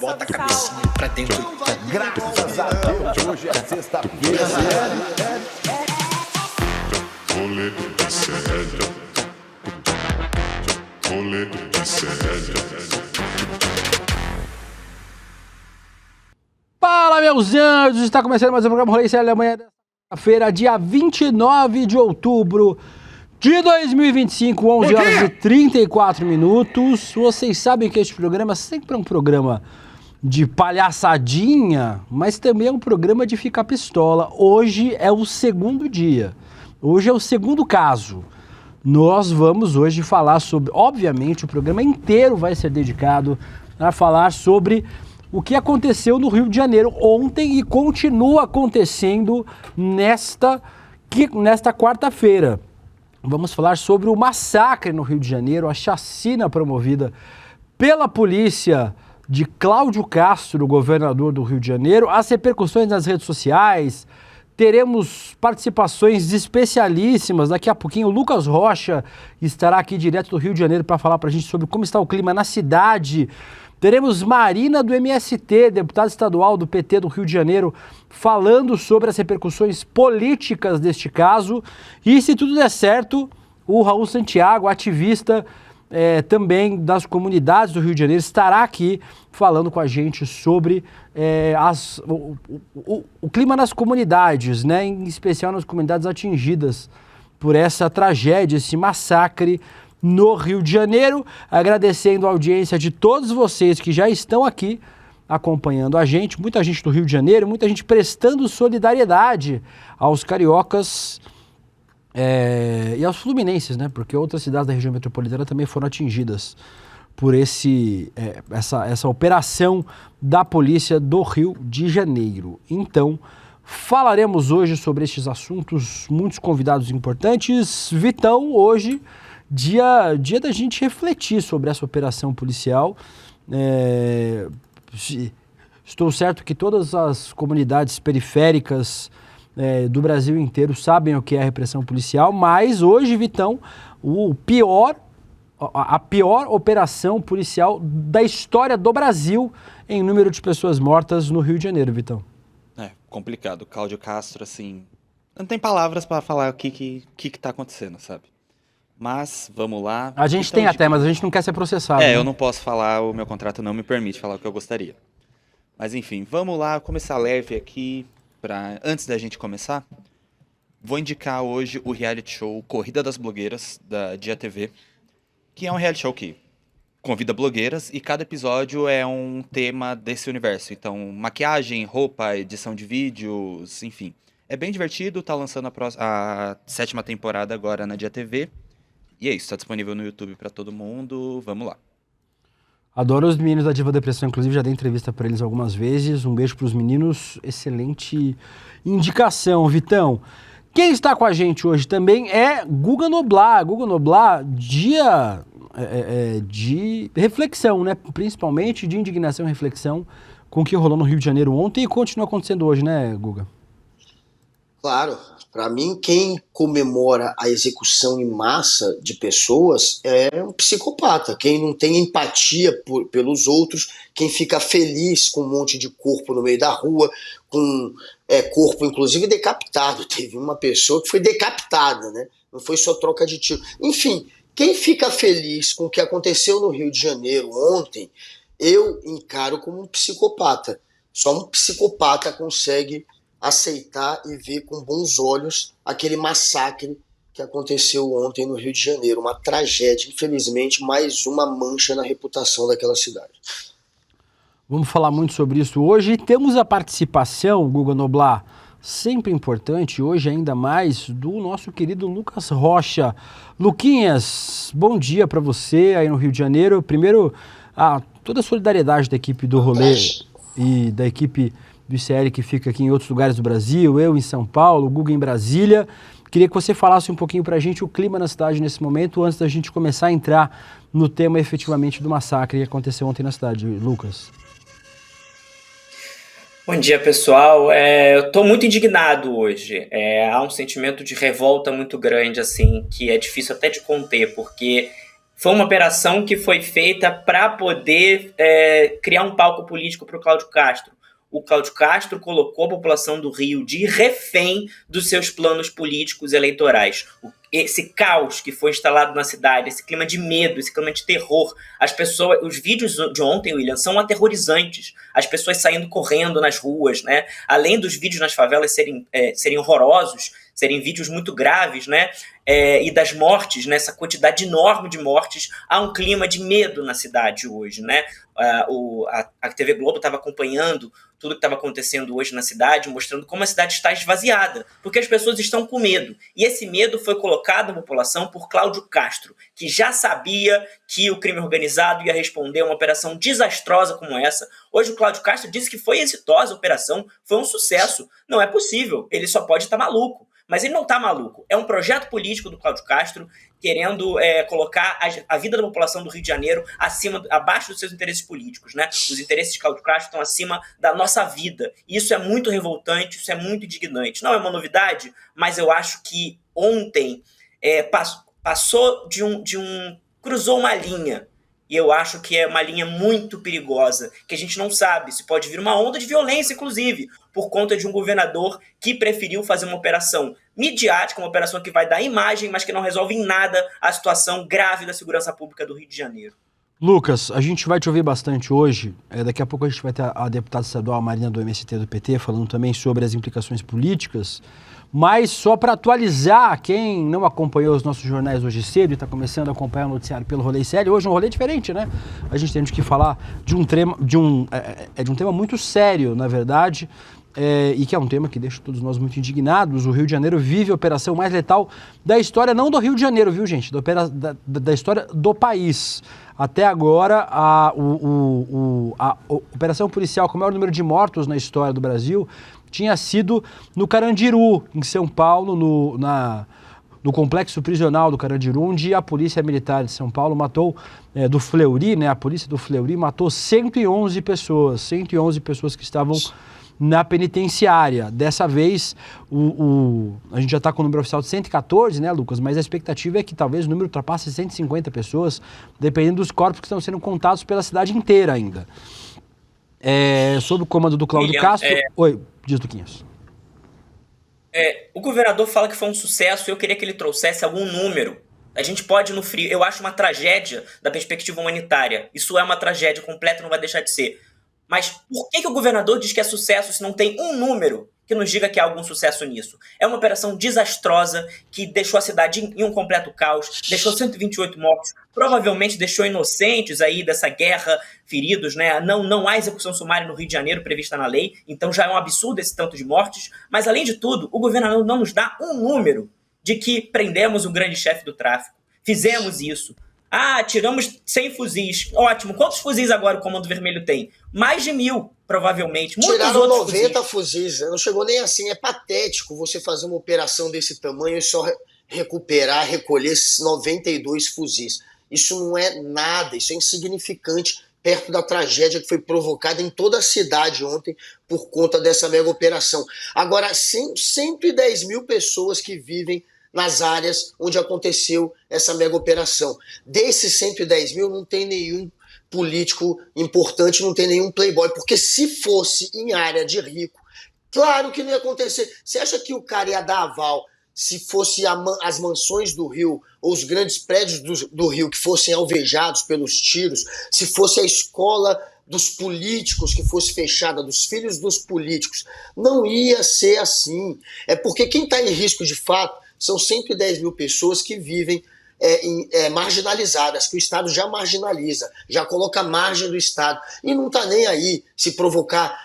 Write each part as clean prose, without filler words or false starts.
bota a cabecinha pra dentro. Graças a Deus, hoje é sexta-feira. Rolê de sério. Rolê de sério. Fala, meus anjos! Está começando mais um programa Rolê Sério da manhã desta-feira, dia 29 de outubro de 2025, 11 horas e 34 minutos. Vocês sabem que este programa sempre é um programa de palhaçadinha, mas também é um programa de ficar pistola. Hoje é o segundo dia, hoje é o segundo caso. Nós vamos hoje falar sobre, obviamente o programa inteiro vai ser dedicado a falar sobre o que aconteceu no Rio de Janeiro ontem e continua acontecendo nesta quarta-feira. Vamos falar sobre o massacre no Rio de Janeiro, a chacina promovida pela polícia de Cláudio Castro, governador do Rio de Janeiro, as repercussões nas redes sociais. Teremos participações especialíssimas. Daqui a pouquinho o Lucas Rocha estará aqui direto do Rio de Janeiro para falar para a gente sobre como está o clima na cidade. Teremos Marina do MST, deputada estadual do PT do Rio de Janeiro, falando sobre as repercussões políticas deste caso. E se tudo der certo, o Raul Santiago, ativista também das comunidades do Rio de Janeiro, estará aqui falando com a gente sobre o clima nas comunidades, né? Em especial nas comunidades atingidas por essa tragédia, esse massacre no Rio de Janeiro. Agradecendo a audiência de todos vocês que já estão aqui acompanhando a gente, muita gente do Rio de Janeiro, muita gente prestando solidariedade aos cariocas e aos fluminenses, né? Porque outras cidades da região metropolitana também foram atingidas por essa operação da polícia do Rio de Janeiro. Então, falaremos hoje sobre estes assuntos, muitos convidados importantes. Vitão, hoje dia da gente refletir sobre essa operação policial. Estou certo que todas as comunidades periféricas do Brasil inteiro sabem o que é a repressão policial, mas hoje, Vitão, a pior operação policial da história do Brasil em número de pessoas mortas no Rio de Janeiro, Vitão. É complicado. Cláudio Castro, assim, não tem palavras para falar o que tá acontecendo, sabe? Mas, vamos lá. A gente tem até, mas a gente não quer ser processado. Eu não posso falar, o meu contrato não me permite falar o que eu gostaria. Mas, enfim, vamos lá, começar leve aqui. Antes da gente começar, vou indicar hoje o reality show Corrida das Blogueiras, da Dia TV, que é um reality show que convida blogueiras e cada episódio é um tema desse universo. Então, maquiagem, roupa, edição de vídeos, enfim. É bem divertido, tá lançando a 7ª temporada agora na Dia TV. E é isso, tá disponível no YouTube pra todo mundo, vamos lá. Adoro os meninos da Diva Depressão, inclusive já dei entrevista pra eles algumas vezes. Um beijo pros meninos, excelente indicação, Vitão. Quem está com a gente hoje também é Guga Noblar. Guga Noblar, dia de reflexão, né? Principalmente de indignação e reflexão com o que rolou no Rio de Janeiro ontem e continua acontecendo hoje, né, Guga? Claro, para mim, quem comemora a execução em massa de pessoas é um psicopata. Quem não tem empatia pelos outros, quem fica feliz com um monte de corpo no meio da rua, com corpo inclusive decapitado. Teve uma pessoa que foi decapitada, né? Não foi só troca de tiro. Enfim, quem fica feliz com o que aconteceu no Rio de Janeiro ontem, eu encaro como um psicopata. Só um psicopata consegue aceitar e ver com bons olhos aquele massacre que aconteceu ontem no Rio de Janeiro. Uma tragédia, infelizmente, mais uma mancha na reputação daquela cidade. Vamos falar muito sobre isso hoje. Temos a participação, Guga Noblar, sempre importante, hoje ainda mais, do nosso querido Lucas Rocha. Luquinhas, bom dia para você aí no Rio de Janeiro. Primeiro, toda a solidariedade da equipe do Rolê e da equipe do ICL que fica aqui em outros lugares do Brasil, eu em São Paulo, o Guga em Brasília. Queria que você falasse um pouquinho pra gente o clima na cidade nesse momento, antes da gente começar a entrar no tema efetivamente do massacre que aconteceu ontem na cidade, Lucas. Bom dia, pessoal. Eu tô muito indignado hoje. Há um sentimento de revolta muito grande, assim, que é difícil até de conter, porque Foi uma operação que foi feita para poder criar um palco político para o Cláudio Castro. O Cláudio Castro colocou a população do Rio de refém dos seus planos políticos eleitorais. Esse caos que foi instalado na cidade, esse clima de medo, esse clima de terror. As pessoas, os vídeos de ontem, William, são aterrorizantes. As pessoas saindo correndo nas ruas, né? Além dos vídeos nas favelas serem horrorosos, serem vídeos muito graves, né? E das mortes, né? Essa quantidade enorme de mortes, há um clima de medo na cidade hoje, né? A TV Globo estava acompanhando tudo que estava acontecendo hoje na cidade, mostrando como a cidade está esvaziada, porque as pessoas estão com medo. E esse medo foi colocado na população por Cláudio Castro, que já sabia que o crime organizado ia responder a uma operação desastrosa como essa. Hoje o Cláudio Castro disse que foi exitosa a operação, foi um sucesso. Não é possível, ele só pode estar maluco. Mas ele não está maluco. É um projeto político do Cláudio Castro querendo colocar a vida da população do Rio de Janeiro abaixo dos seus interesses políticos, né? Os interesses de Cláudio Castro estão acima da nossa vida. E isso é muito revoltante, isso é muito indignante. Não é uma novidade, mas eu acho que ontem passou cruzou uma linha. E eu acho que é uma linha muito perigosa, que a gente não sabe se pode vir uma onda de violência, inclusive, por conta de um governador que preferiu fazer uma operação midiática, uma operação que vai dar imagem, mas que não resolve em nada a situação grave da segurança pública do Rio de Janeiro. Lucas, a gente vai te ouvir bastante hoje. Daqui a pouco a gente vai ter a deputada estadual Marina do MST do PT falando também sobre as implicações políticas. Mas só para atualizar, quem não acompanhou os nossos jornais hoje cedo e está começando a acompanhar o noticiário pelo Rolê Sério, hoje é um rolê diferente, né? A gente tem que falar de um tema muito sério, na verdade, e que é um tema que deixa todos nós muito indignados. O Rio de Janeiro vive a operação mais letal da história, não do Rio de Janeiro, viu, gente? Da história do país. Até agora, a operação policial com o maior número de mortos na história do Brasil tinha sido no Carandiru, em São Paulo, no complexo prisional do Carandiru, onde a Polícia Militar de São Paulo matou, do Fleury, né, a polícia do Fleury matou 111 pessoas que estavam na penitenciária. Dessa vez, a gente já está com o número oficial de 114, né, Lucas? Mas a expectativa é que talvez o número ultrapasse 150 pessoas, dependendo dos corpos que estão sendo contados pela cidade inteira ainda. Sob o comando do Cláudio Castro... Oi, diz, Duquinhas. O governador fala que foi um sucesso e eu queria que ele trouxesse algum número. A gente pode, no frio... Eu acho uma tragédia da perspectiva humanitária. Isso é uma tragédia completa, não vai deixar de ser. Mas por que o governador diz que é sucesso se não tem um número que nos diga que há algum sucesso nisso? É uma operação desastrosa que deixou a cidade em um completo caos, deixou 128 mortos, provavelmente deixou inocentes aí dessa guerra feridos, né? Não há execução sumária no Rio de Janeiro prevista na lei, então já é um absurdo esse tanto de mortes, mas além de tudo, o governador não nos dá um número de que prendemos o grande chefe do tráfico, fizemos isso. Tiramos 100 fuzis. Ótimo. Quantos fuzis agora o Comando Vermelho tem? Mais de 1.000, provavelmente. Muitos Tiraram outros 90 fuzis. Não chegou nem assim. É patético você fazer uma operação desse tamanho e só recolher esses 92 fuzis. Isso não é nada. Isso é insignificante perto da tragédia que foi provocada em toda a cidade ontem por conta dessa mega operação. Agora, 110 mil pessoas que vivem nas áreas onde aconteceu essa mega operação. Desses 110 mil, não tem nenhum político importante, não tem nenhum playboy, porque se fosse em área de rico, claro que não ia acontecer. Você acha que o cara ia dar aval se fosse as mansões do Rio ou os grandes prédios do Rio que fossem alvejados pelos tiros, se fosse a escola dos políticos que fosse fechada, dos filhos dos políticos? Não ia ser assim. É porque quem está em risco de fato são 110 mil pessoas que vivem marginalizadas, que o Estado já marginaliza, já coloca a margem do Estado, e não está nem aí se provocar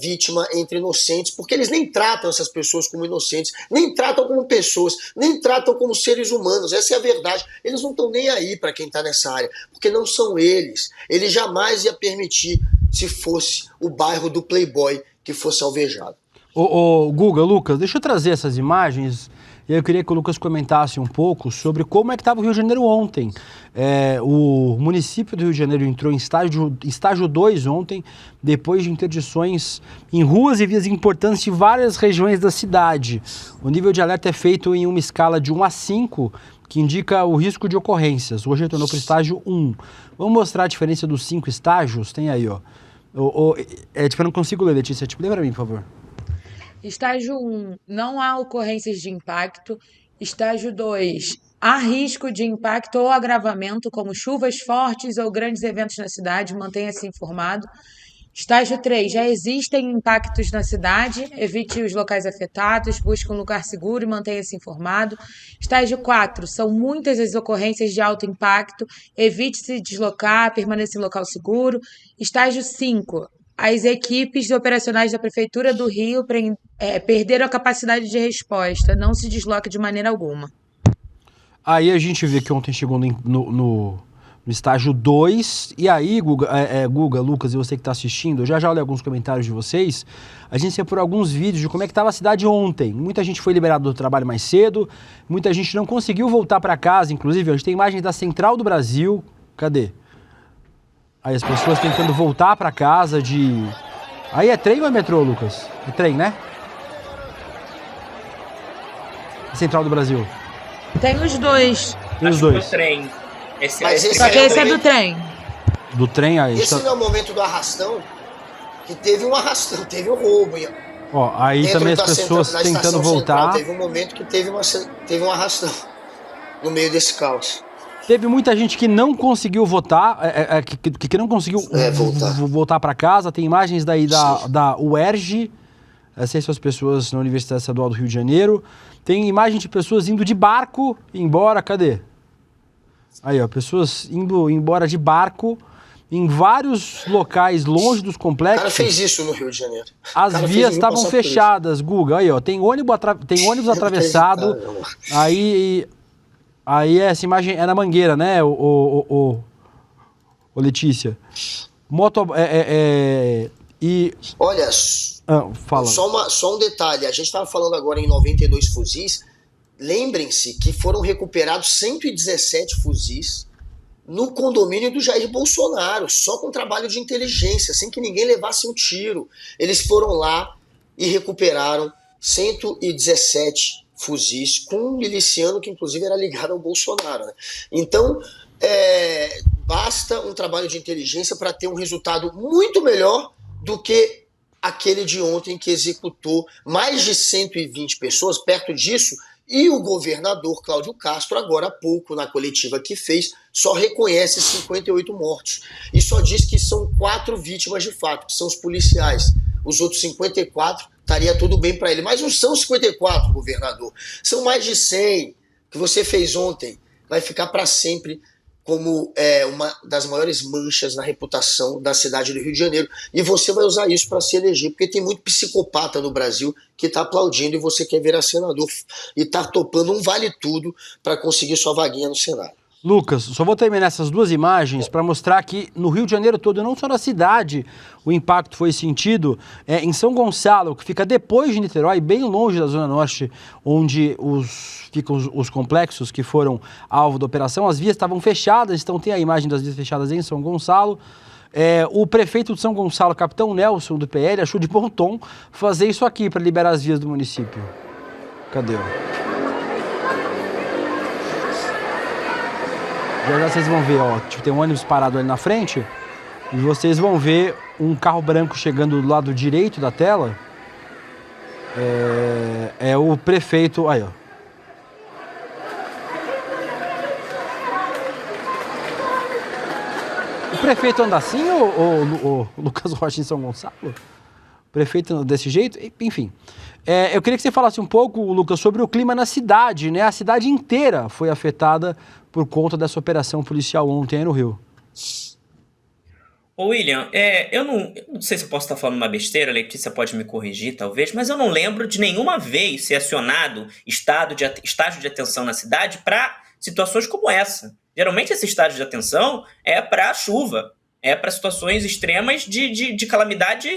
vítima entre inocentes, porque eles nem tratam essas pessoas como inocentes, nem tratam como pessoas, nem tratam como seres humanos. Essa é a verdade. Eles não estão nem aí para quem está nessa área, porque não são eles. Ele jamais ia permitir se fosse o bairro do Playboy que fosse alvejado. Guga, Lucas, deixa eu trazer essas imagens E aí eu queria que o Lucas comentasse um pouco sobre como é que estava o Rio de Janeiro ontem. O município do Rio de Janeiro entrou em estágio 2 ontem, depois de interdições em ruas e vias importantes de várias regiões da cidade. O nível de alerta é feito em uma escala de 1 a 5, que indica o risco de ocorrências. Hoje retornou para o estágio 1. Vamos mostrar a diferença dos 5 estágios? Tem aí, ó. Eu não consigo ler, Letícia. Lê para mim, por favor. Estágio 1, não há ocorrências de impacto. Estágio 2, há risco de impacto ou agravamento, como chuvas fortes ou grandes eventos na cidade, mantenha-se informado. Estágio 3, já existem impactos na cidade, evite os locais afetados, busque um lugar seguro e mantenha-se informado. Estágio 4, são muitas as ocorrências de alto impacto, evite se deslocar, permaneça em local seguro. Estágio 5, as equipes operacionais da Prefeitura do Rio perderam a capacidade de resposta, não se desloque de maneira alguma. Aí a gente vê que ontem chegou no estágio 2, e aí, Guga, Lucas, e você que está assistindo, eu já olhei alguns comentários de vocês, a gente separou alguns vídeos de como é que estava a cidade ontem. Muita gente foi liberada do trabalho mais cedo, muita gente não conseguiu voltar para casa, inclusive a gente tem imagens da Central do Brasil, cadê? Aí as pessoas tentando voltar para casa de... Aí é trem ou é metrô, Lucas? É trem, né? Central do Brasil. Tem os dois. Tem os Acho que dois. do trem. Só que esse é do trem. Do trem aí. Esse não é o momento do arrastão, que teve um arrastão, teve um roubo. Ó, aí Dentro também as da pessoas da tentando estação voltar. central, teve um momento que teve um arrastão no meio desse caos. Teve muita gente que não conseguiu votar, que não conseguiu voltar para casa. Tem imagens daí da UERJ, essas são as pessoas na Universidade Estadual do Rio de Janeiro. Tem imagem de pessoas indo de barco embora, cadê? Aí, ó, pessoas indo embora de barco em vários locais longe dos O complexos. cara fez isso no Rio de Janeiro. As vias estavam fechadas, Guga. Aí, ó, tem ônibus atravessado. Aí essa imagem é na Mangueira, né, o Letícia? Olha, fala. só um detalhe. A gente estava falando agora em 92 fuzis. Lembrem-se que foram recuperados 117 fuzis no condomínio do Jair Bolsonaro, só com trabalho de inteligência, sem que ninguém levasse um tiro. Eles foram lá e recuperaram 117 fuzis com um miliciano que inclusive era ligado ao Bolsonaro, né? Então, basta um trabalho de inteligência para ter um resultado muito melhor do que aquele de ontem, que executou mais de 120 pessoas, perto disso. E o governador Cláudio Castro, agora há pouco, na coletiva que fez, só reconhece 58 mortos. E só diz que são 4 vítimas de fato, que são os policiais. Os outros 54, estaria tudo bem para ele. Mas não são 54, governador. São mais de 100 que você fez ontem. Vai ficar para sempre como uma das maiores manchas na reputação da cidade do Rio de Janeiro. E você vai usar isso para se eleger, porque tem muito psicopata no Brasil que está aplaudindo e você quer virar senador e está topando um vale-tudo para conseguir sua vaguinha no Senado. Lucas, só vou terminar essas duas imagens para mostrar que no Rio de Janeiro todo, não só na cidade, o impacto foi sentido. Em São Gonçalo, que fica depois de Niterói, bem longe da Zona Norte, onde ficam os complexos que foram alvo da operação, as vias estavam fechadas, então tem a imagem das vias fechadas em São Gonçalo. O prefeito de São Gonçalo, Capitão Nelson, do PL, achou de bom tom fazer isso aqui para liberar as vias do município. Cadê? Já vocês vão ver, ó, tem um ônibus parado ali na frente e vocês vão ver um carro branco chegando do lado direito da tela. É o prefeito, aí, ó. O prefeito anda assim ou Lucas Rocha em São Gonçalo? O prefeito desse jeito? Enfim. Eu queria que você falasse um pouco, Lucas, sobre o clima na cidade, né? A cidade inteira foi afetada por conta dessa operação policial ontem aí no Rio. Ô William, eu não sei se eu posso estar falando uma besteira, a Letícia pode me corrigir talvez, mas eu não lembro de nenhuma vez ser acionado estágio de atenção na cidade para situações como essa. Geralmente esse estágio de atenção é para chuva, é para situações extremas de calamidade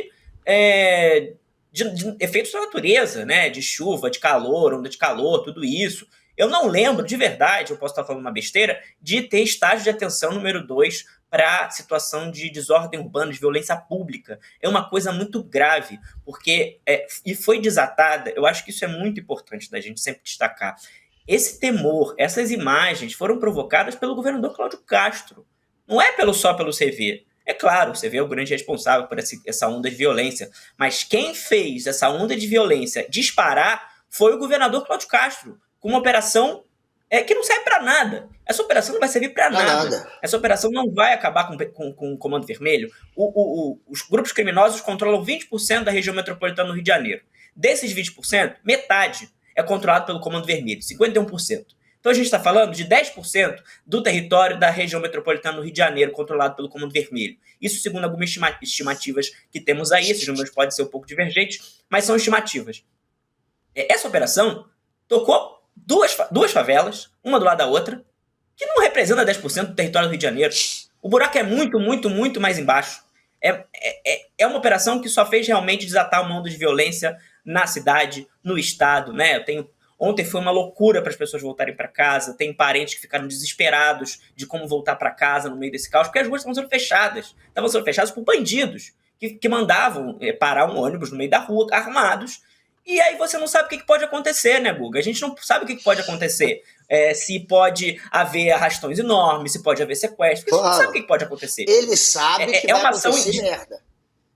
de efeitos da natureza, né? De chuva, de calor, onda de calor, tudo isso. Eu não lembro, de verdade, eu posso estar falando uma besteira, de ter estágio de atenção número 2 para situação de desordem urbana, de violência pública. É uma coisa muito grave, porque e foi desatada, eu acho que isso é muito importante da gente sempre destacar. Esse temor, essas imagens foram provocadas pelo governador Cláudio Castro. Não é só pelo CV. É claro, o CV é o grande responsável por essa onda de violência, mas quem fez essa onda de violência disparar foi o governador Cláudio Castro, com uma operação que não serve para nada. Essa operação não vai servir para nada. Essa operação não vai acabar com o Comando Vermelho. Os grupos criminosos controlam 20% da região metropolitana do Rio de Janeiro. Desses 20%, metade é controlado pelo Comando Vermelho, 51%. Então a gente está falando de 10% do território da região metropolitana do Rio de Janeiro controlado pelo Comando Vermelho. Isso segundo algumas estimativas que temos aí. Esses números podem ser um pouco divergentes, mas são estimativas. Essa operação tocou duas favelas, uma do lado da outra, que não representa 10% do território do Rio de Janeiro. O buraco é muito, muito, muito mais embaixo. É uma operação que só fez realmente desatar uma onda de violência na cidade, no estado, né? Ontem foi uma loucura para as pessoas voltarem para casa. Tem parentes que ficaram desesperados de como voltar para casa no meio desse caos, porque as ruas estavam sendo fechadas. Estavam sendo fechadas por bandidos que mandavam parar um ônibus no meio da rua, armados. E aí você não sabe o que pode acontecer, né, Guga? A gente não sabe o que pode acontecer. Se pode haver arrastões enormes, se pode haver sequestro. Claro. A gente não sabe o que pode acontecer. Ele sabe que vai acontecer merda.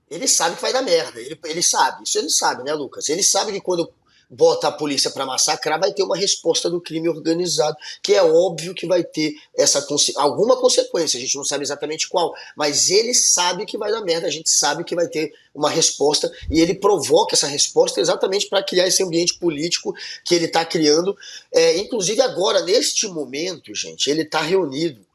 Ele sabe que vai dar merda. Ele sabe. Isso ele sabe, né, Lucas? Ele sabe que quando bota a polícia para massacrar, vai ter uma resposta do crime organizado, que é óbvio que vai ter alguma consequência, a gente não sabe exatamente qual, mas ele sabe que vai dar merda, a gente sabe que vai ter uma resposta, e ele provoca essa resposta exatamente para criar esse ambiente político que ele está criando. Inclusive agora, neste momento, gente, ele está reunido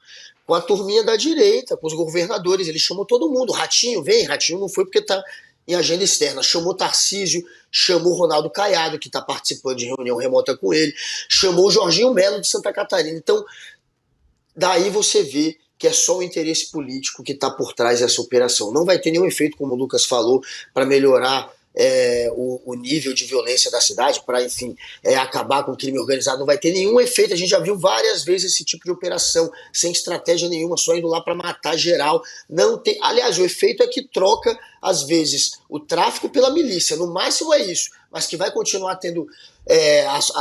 com a turminha da direita, com os governadores, ele chamou todo mundo. Ratinho, vem, Ratinho não foi porque está em agenda externa, chamou Tarcísio, chamou Ronaldo Caiado, que está participando de reunião remota com ele, chamou o Jorginho Melo de Santa Catarina. Então, daí você vê que é só o interesse político que está por trás dessa operação. Não vai ter nenhum efeito, como o Lucas falou, para melhorar o nível de violência da cidade, para, enfim, acabar com o crime organizado. Não vai ter nenhum efeito. A gente já viu várias vezes esse tipo de operação, sem estratégia nenhuma, só indo lá para matar geral. Não tem. Aliás, o efeito é que troca, às vezes, o tráfico pela milícia. No máximo é isso. Mas que vai continuar tendo.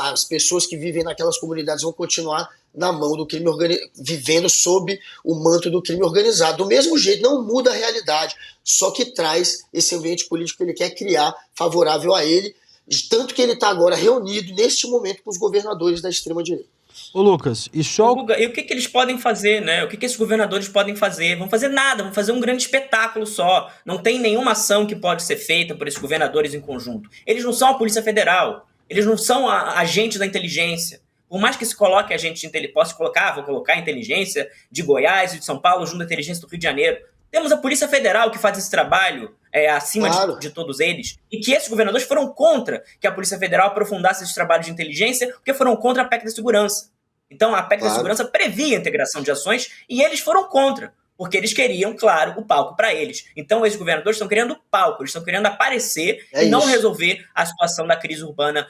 As pessoas que vivem naquelas comunidades vão continuar na mão do crime organizado, vivendo sob o manto do crime organizado. Do mesmo jeito, não muda a realidade, só que traz esse ambiente político que ele quer criar favorável a ele, tanto que ele está agora reunido neste momento com os governadores da extrema-direita. Ô Lucas, e o que eles podem fazer, né? O que esses governadores podem fazer? Vão fazer nada, vão fazer um grande espetáculo só. Não tem nenhuma ação que pode ser feita por esses governadores em conjunto. Eles não são a Polícia Federal, eles não são agentes da inteligência. Por mais que se coloque agente de inteligência, vou colocar a inteligência de Goiás e de São Paulo junto à inteligência do Rio de Janeiro. Temos a Polícia Federal que faz esse trabalho acima de todos eles, e que esses governadores foram contra que a Polícia Federal aprofundasse esse trabalho de inteligência, porque foram contra a PEC da segurança. Então a PEC da segurança previa a integração de ações e eles foram contra, porque eles queriam, claro, o palco para eles. Então esses governadores estão querendo palco, eles estão querendo aparecer e não resolver a situação da crise urbana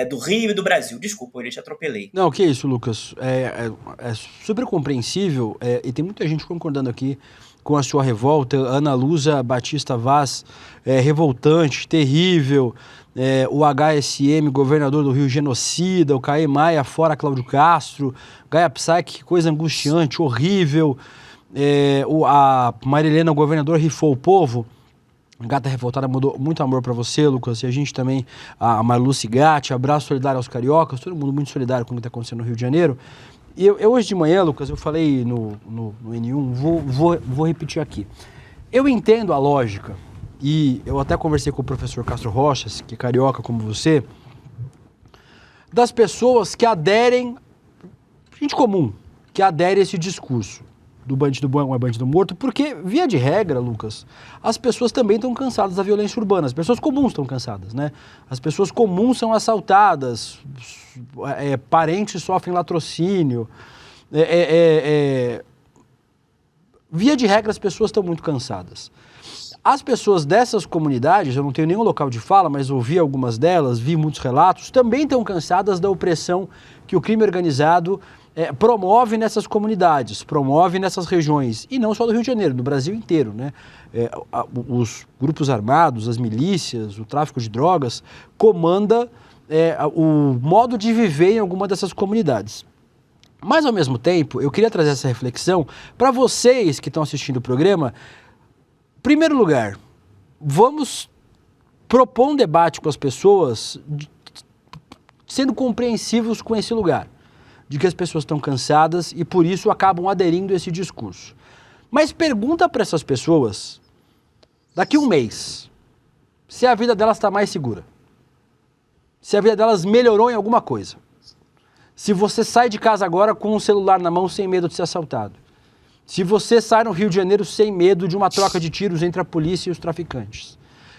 do Rio e do Brasil. Desculpa, eu te atropelei. Não, que isso, Lucas. É super compreensível e tem muita gente concordando aqui com a sua revolta. Ana Luza Batista Vaz, revoltante, terrível. O HSM, governador do Rio, genocida. O Caê Maia, fora Cláudio Castro. Gaia Psaik, que coisa angustiante, horrível. A Marilena, o governador, rifou o povo. Gata Revoltada mandou muito amor pra você, Lucas, e a gente também, a Marlu Cigatti, abraço solidário aos cariocas, todo mundo muito solidário com o que está acontecendo no Rio de Janeiro. E eu hoje de manhã, Lucas, eu falei no N1, vou repetir aqui. Eu entendo a lógica, e eu até conversei com o professor Castro Rochas, que é carioca como você, das pessoas que aderem, gente comum, que adere a esse discurso do bandido bom é bandido morto, porque, via de regra, Lucas, as pessoas também estão cansadas da violência urbana, as pessoas comuns estão cansadas, né? As pessoas comuns são assaltadas, parentes sofrem latrocínio, via de regra as pessoas estão muito cansadas. As pessoas dessas comunidades, eu não tenho nenhum local de fala, mas ouvi algumas delas, vi muitos relatos, também estão cansadas da opressão que o crime organizado promove nessas comunidades, promove nessas regiões, e não só do Rio de Janeiro, do Brasil inteiro, né? Os grupos armados, as milícias, o tráfico de drogas, comanda o modo de viver em alguma dessas comunidades. Mas, ao mesmo tempo, eu queria trazer essa reflexão para vocês que estão assistindo o programa. Em primeiro lugar, vamos propor um debate com as pessoas, sendo compreensivos com esse lugar, de que as pessoas estão cansadas e por isso acabam aderindo a esse discurso. Mas pergunta para essas pessoas, daqui a um mês, se a vida delas está mais segura, se a vida delas melhorou em alguma coisa, se você sai de casa agora com um celular na mão sem medo de ser assaltado, se você sai no Rio de Janeiro sem medo de uma troca de tiros entre a polícia e os traficantes,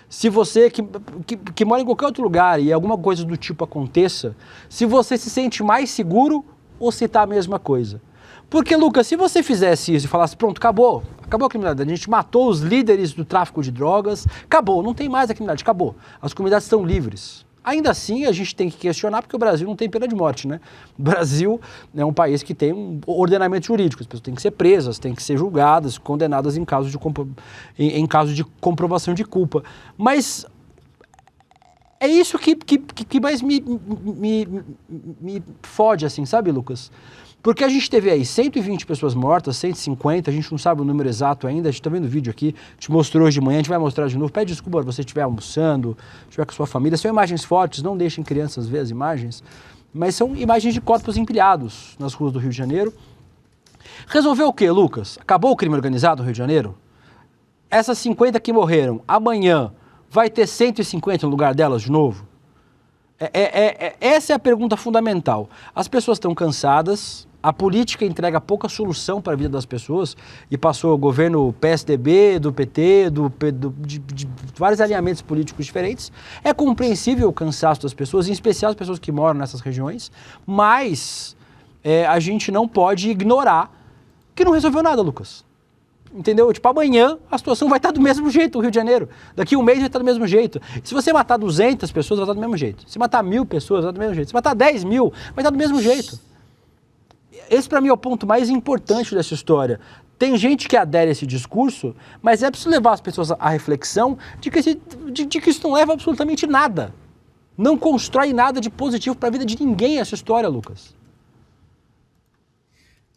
se você que mora em qualquer outro lugar e alguma coisa do tipo aconteça, se você se sente mais seguro ou se está a mesma coisa. Porque, Lucas, se você fizesse isso e falasse, pronto, acabou a criminalidade, a gente matou os líderes do tráfico de drogas, acabou, não tem mais a criminalidade, acabou, as comunidades estão livres. Ainda assim, a gente tem que questionar, porque o Brasil não tem pena de morte, né? O Brasil é um país que tem um ordenamento jurídico, as pessoas têm que ser presas, têm que ser julgadas, condenadas em caso de comprovação de culpa. Mas é isso que mais me fode, assim, sabe, Lucas? Porque a gente teve aí 120 pessoas mortas, 150, a gente não sabe o número exato ainda, a gente tá vendo o vídeo aqui, a gente mostrou hoje de manhã, a gente vai mostrar de novo. Pede desculpa se você estiver almoçando, estiver com sua família. São imagens fortes, não deixem crianças ver as imagens, mas são imagens de corpos empilhados nas ruas do Rio de Janeiro. Resolveu o quê, Lucas? Acabou o crime organizado no Rio de Janeiro? Essas 50 que morreram, amanhã vai ter 150 no lugar delas de novo? Essa é a pergunta fundamental. As pessoas estão cansadas, a política entrega pouca solução para a vida das pessoas e passou o governo PSDB, do PT, de vários alinhamentos políticos diferentes. É compreensível o cansaço das pessoas, em especial as pessoas que moram nessas regiões, mas a gente não pode ignorar que não resolveu nada, Lucas. Entendeu? Tipo, amanhã a situação vai estar do mesmo jeito no Rio de Janeiro. Daqui a um mês vai estar do mesmo jeito. Se você matar 200 pessoas, vai estar do mesmo jeito. Se matar 1.000 pessoas, vai estar do mesmo jeito. Se matar 10.000, vai estar do mesmo jeito. Esse, para mim, é o ponto mais importante dessa história. Tem gente que adere a esse discurso, mas é preciso levar as pessoas à reflexão de que isso não leva a absolutamente nada. Não constrói nada de positivo para a vida de ninguém essa história, Lucas.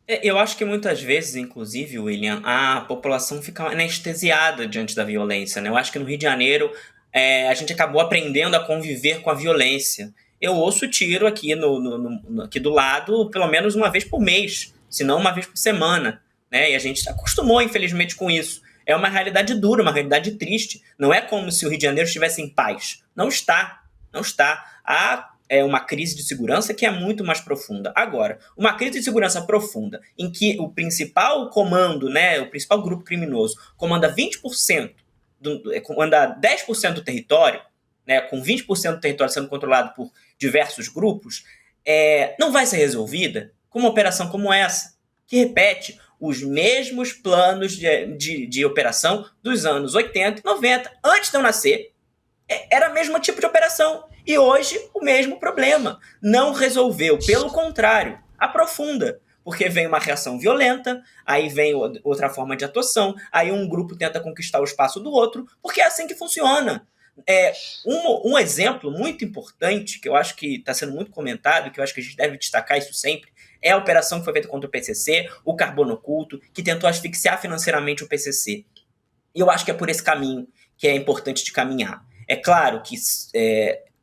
Eu acho que muitas vezes, inclusive, William, a população fica anestesiada diante da violência, né? Eu acho que no Rio de Janeiro a gente acabou aprendendo a conviver com a violência. Eu ouço tiro aqui, aqui do lado pelo menos uma vez por mês, se não uma vez por semana, né? E a gente se acostumou, infelizmente, com isso. É uma realidade dura, uma realidade triste. Não é como se o Rio de Janeiro estivesse em paz. Não está, não está. Há uma crise de segurança que é muito mais profunda. Agora, uma crise de segurança profunda em que o principal comando, né, o principal grupo criminoso, comanda 20%, comanda 10% do território, né, com 20% do território sendo controlado por diversos grupos, não vai ser resolvida com uma operação como essa, que repete os mesmos planos de operação dos anos 80 e 90. Antes de eu nascer, era o mesmo tipo de operação. E hoje, o mesmo problema. Não resolveu, pelo contrário, aprofunda. Porque vem uma reação violenta, aí vem outra forma de atuação, aí um grupo tenta conquistar o espaço do outro, porque é assim que funciona. Um exemplo muito importante, que eu acho que está sendo muito comentado, que eu acho que a gente deve destacar isso sempre, é a operação que foi feita contra o PCC, o Carbono Oculto, que tentou asfixiar financeiramente o PCC. E eu acho que é por esse caminho que é importante de caminhar. É claro que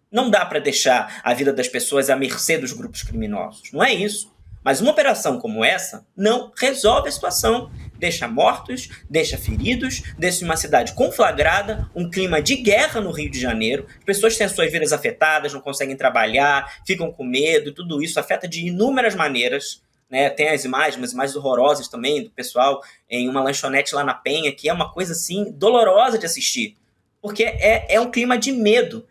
não dá para deixar a vida das pessoas à mercê dos grupos criminosos. Não é isso. Mas uma operação como essa não resolve a situação. Deixa mortos, deixa feridos, deixa uma cidade conflagrada, um clima de guerra no Rio de Janeiro. As pessoas têm suas vidas afetadas, não conseguem trabalhar, ficam com medo, tudo isso afeta de inúmeras maneiras. Né? Tem as imagens, umas imagens horrorosas também do pessoal em uma lanchonete lá na Penha, que é uma coisa assim dolorosa de assistir. Porque é um clima de medo.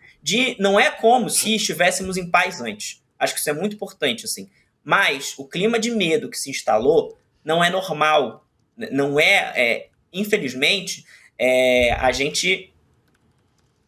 Não é como se estivéssemos em paz antes. Acho que isso é muito importante, assim. Mas o clima de medo que se instalou não é normal. Não infelizmente, a gente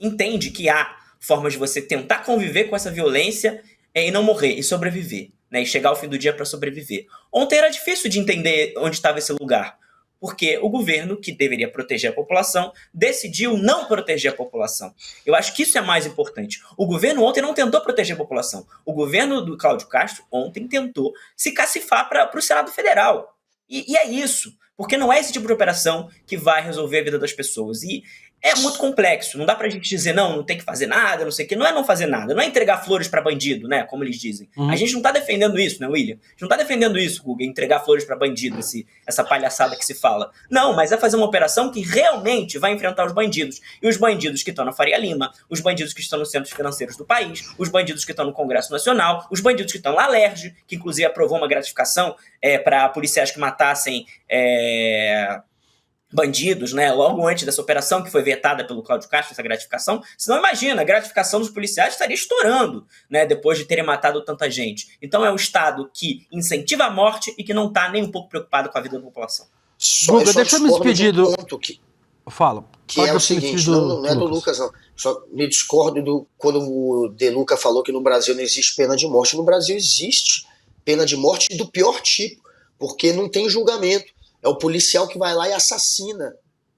entende que há formas de você tentar conviver com essa violência e não morrer, e sobreviver, né? E chegar ao fim do dia para sobreviver. Ontem era difícil de entender onde estava esse lugar, porque o governo, que deveria proteger a população, decidiu não proteger a população. Eu acho que isso é mais importante. O governo ontem não tentou proteger a população. O governo do Cláudio Castro ontem tentou se cacifar para o Senado Federal. E é isso, porque não é esse tipo de operação que vai resolver a vida das pessoas. E é muito complexo, não dá pra gente dizer não tem que fazer nada, não sei o que. Não é não fazer nada, não é entregar flores pra bandido, né, como eles dizem. A gente não tá defendendo isso, né, William? A gente não tá defendendo isso, Guga, entregar flores pra bandido, essa palhaçada que se fala. Não, mas é fazer uma operação que realmente vai enfrentar os bandidos. E os bandidos que estão na Faria Lima, os bandidos que estão nos centros financeiros do país, os bandidos que estão no Congresso Nacional, os bandidos que estão na Alerj, que inclusive aprovou uma gratificação para policiais que matassem bandidos, né, logo antes dessa operação que foi vetada pelo Cláudio Castro, essa gratificação. Senão, imagina, a gratificação dos policiais estaria estourando, né, depois de terem matado tanta gente. Então é um Estado que incentiva a morte e que não está nem um pouco preocupado com a vida da população. Guga, deixa eu me despedir do... Fala. Que é o seguinte, não é do Lucas, não. Só me discordo quando o De Luca falou que no Brasil não existe pena de morte. No Brasil existe pena de morte do pior tipo, porque não tem julgamento. É o policial que vai lá e assassina.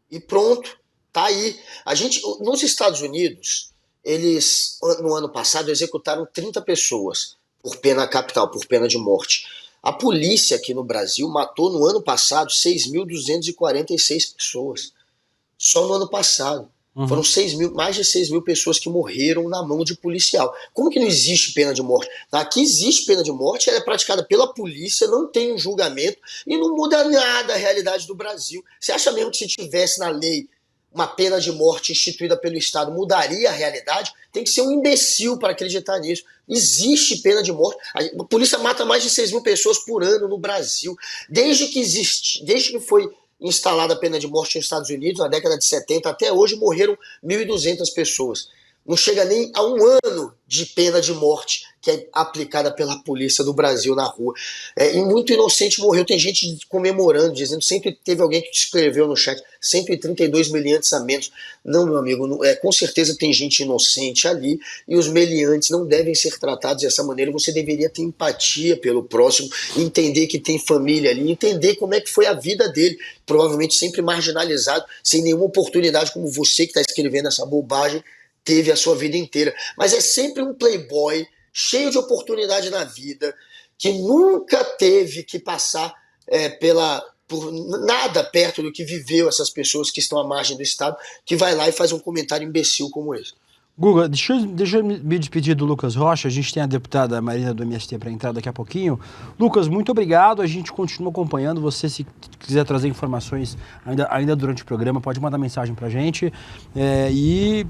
E pronto, tá aí. Nos Estados Unidos, eles, no ano passado, executaram 30 pessoas por pena capital, por pena de morte. A polícia aqui no Brasil matou no ano passado 6.246 pessoas. Só no ano passado. Foram mais de 6 mil pessoas que morreram na mão de policial. Como que não existe pena de morte? Aqui existe pena de morte, ela é praticada pela polícia, não tem um julgamento e não muda nada a realidade do Brasil. Você acha mesmo que se tivesse na lei uma pena de morte instituída pelo Estado, mudaria a realidade? Tem que ser um imbecil para acreditar nisso. Existe pena de morte. A polícia mata mais de 6 mil pessoas por ano no Brasil. Desde que foi instalada a pena de morte nos Estados Unidos, na década de 70, até hoje morreram 1.200 pessoas. Não chega nem a um ano de pena de morte que é aplicada pela polícia do Brasil na rua. E muito inocente morreu. Tem gente comemorando, dizendo, teve alguém que escreveu no chat, 132 meliantes a menos. Não, meu amigo, com certeza tem gente inocente ali e os meliantes não devem ser tratados dessa maneira. Você deveria ter empatia pelo próximo, entender que tem família ali, entender como é que foi a vida dele, provavelmente sempre marginalizado, sem nenhuma oportunidade, como você que está escrevendo essa bobagem teve a sua vida inteira. Mas é sempre um playboy cheio de oportunidade na vida, que nunca teve que passar por nada perto do que viveu essas pessoas que estão à margem do Estado, que vai lá e faz um comentário imbecil como esse. Guga, deixa eu me despedir do Lucas Rocha. A gente tem a deputada Marina do MST para entrar daqui a pouquinho. Lucas, muito obrigado. A gente continua acompanhando. Você, se quiser trazer informações ainda durante o programa, pode mandar mensagem para a gente. E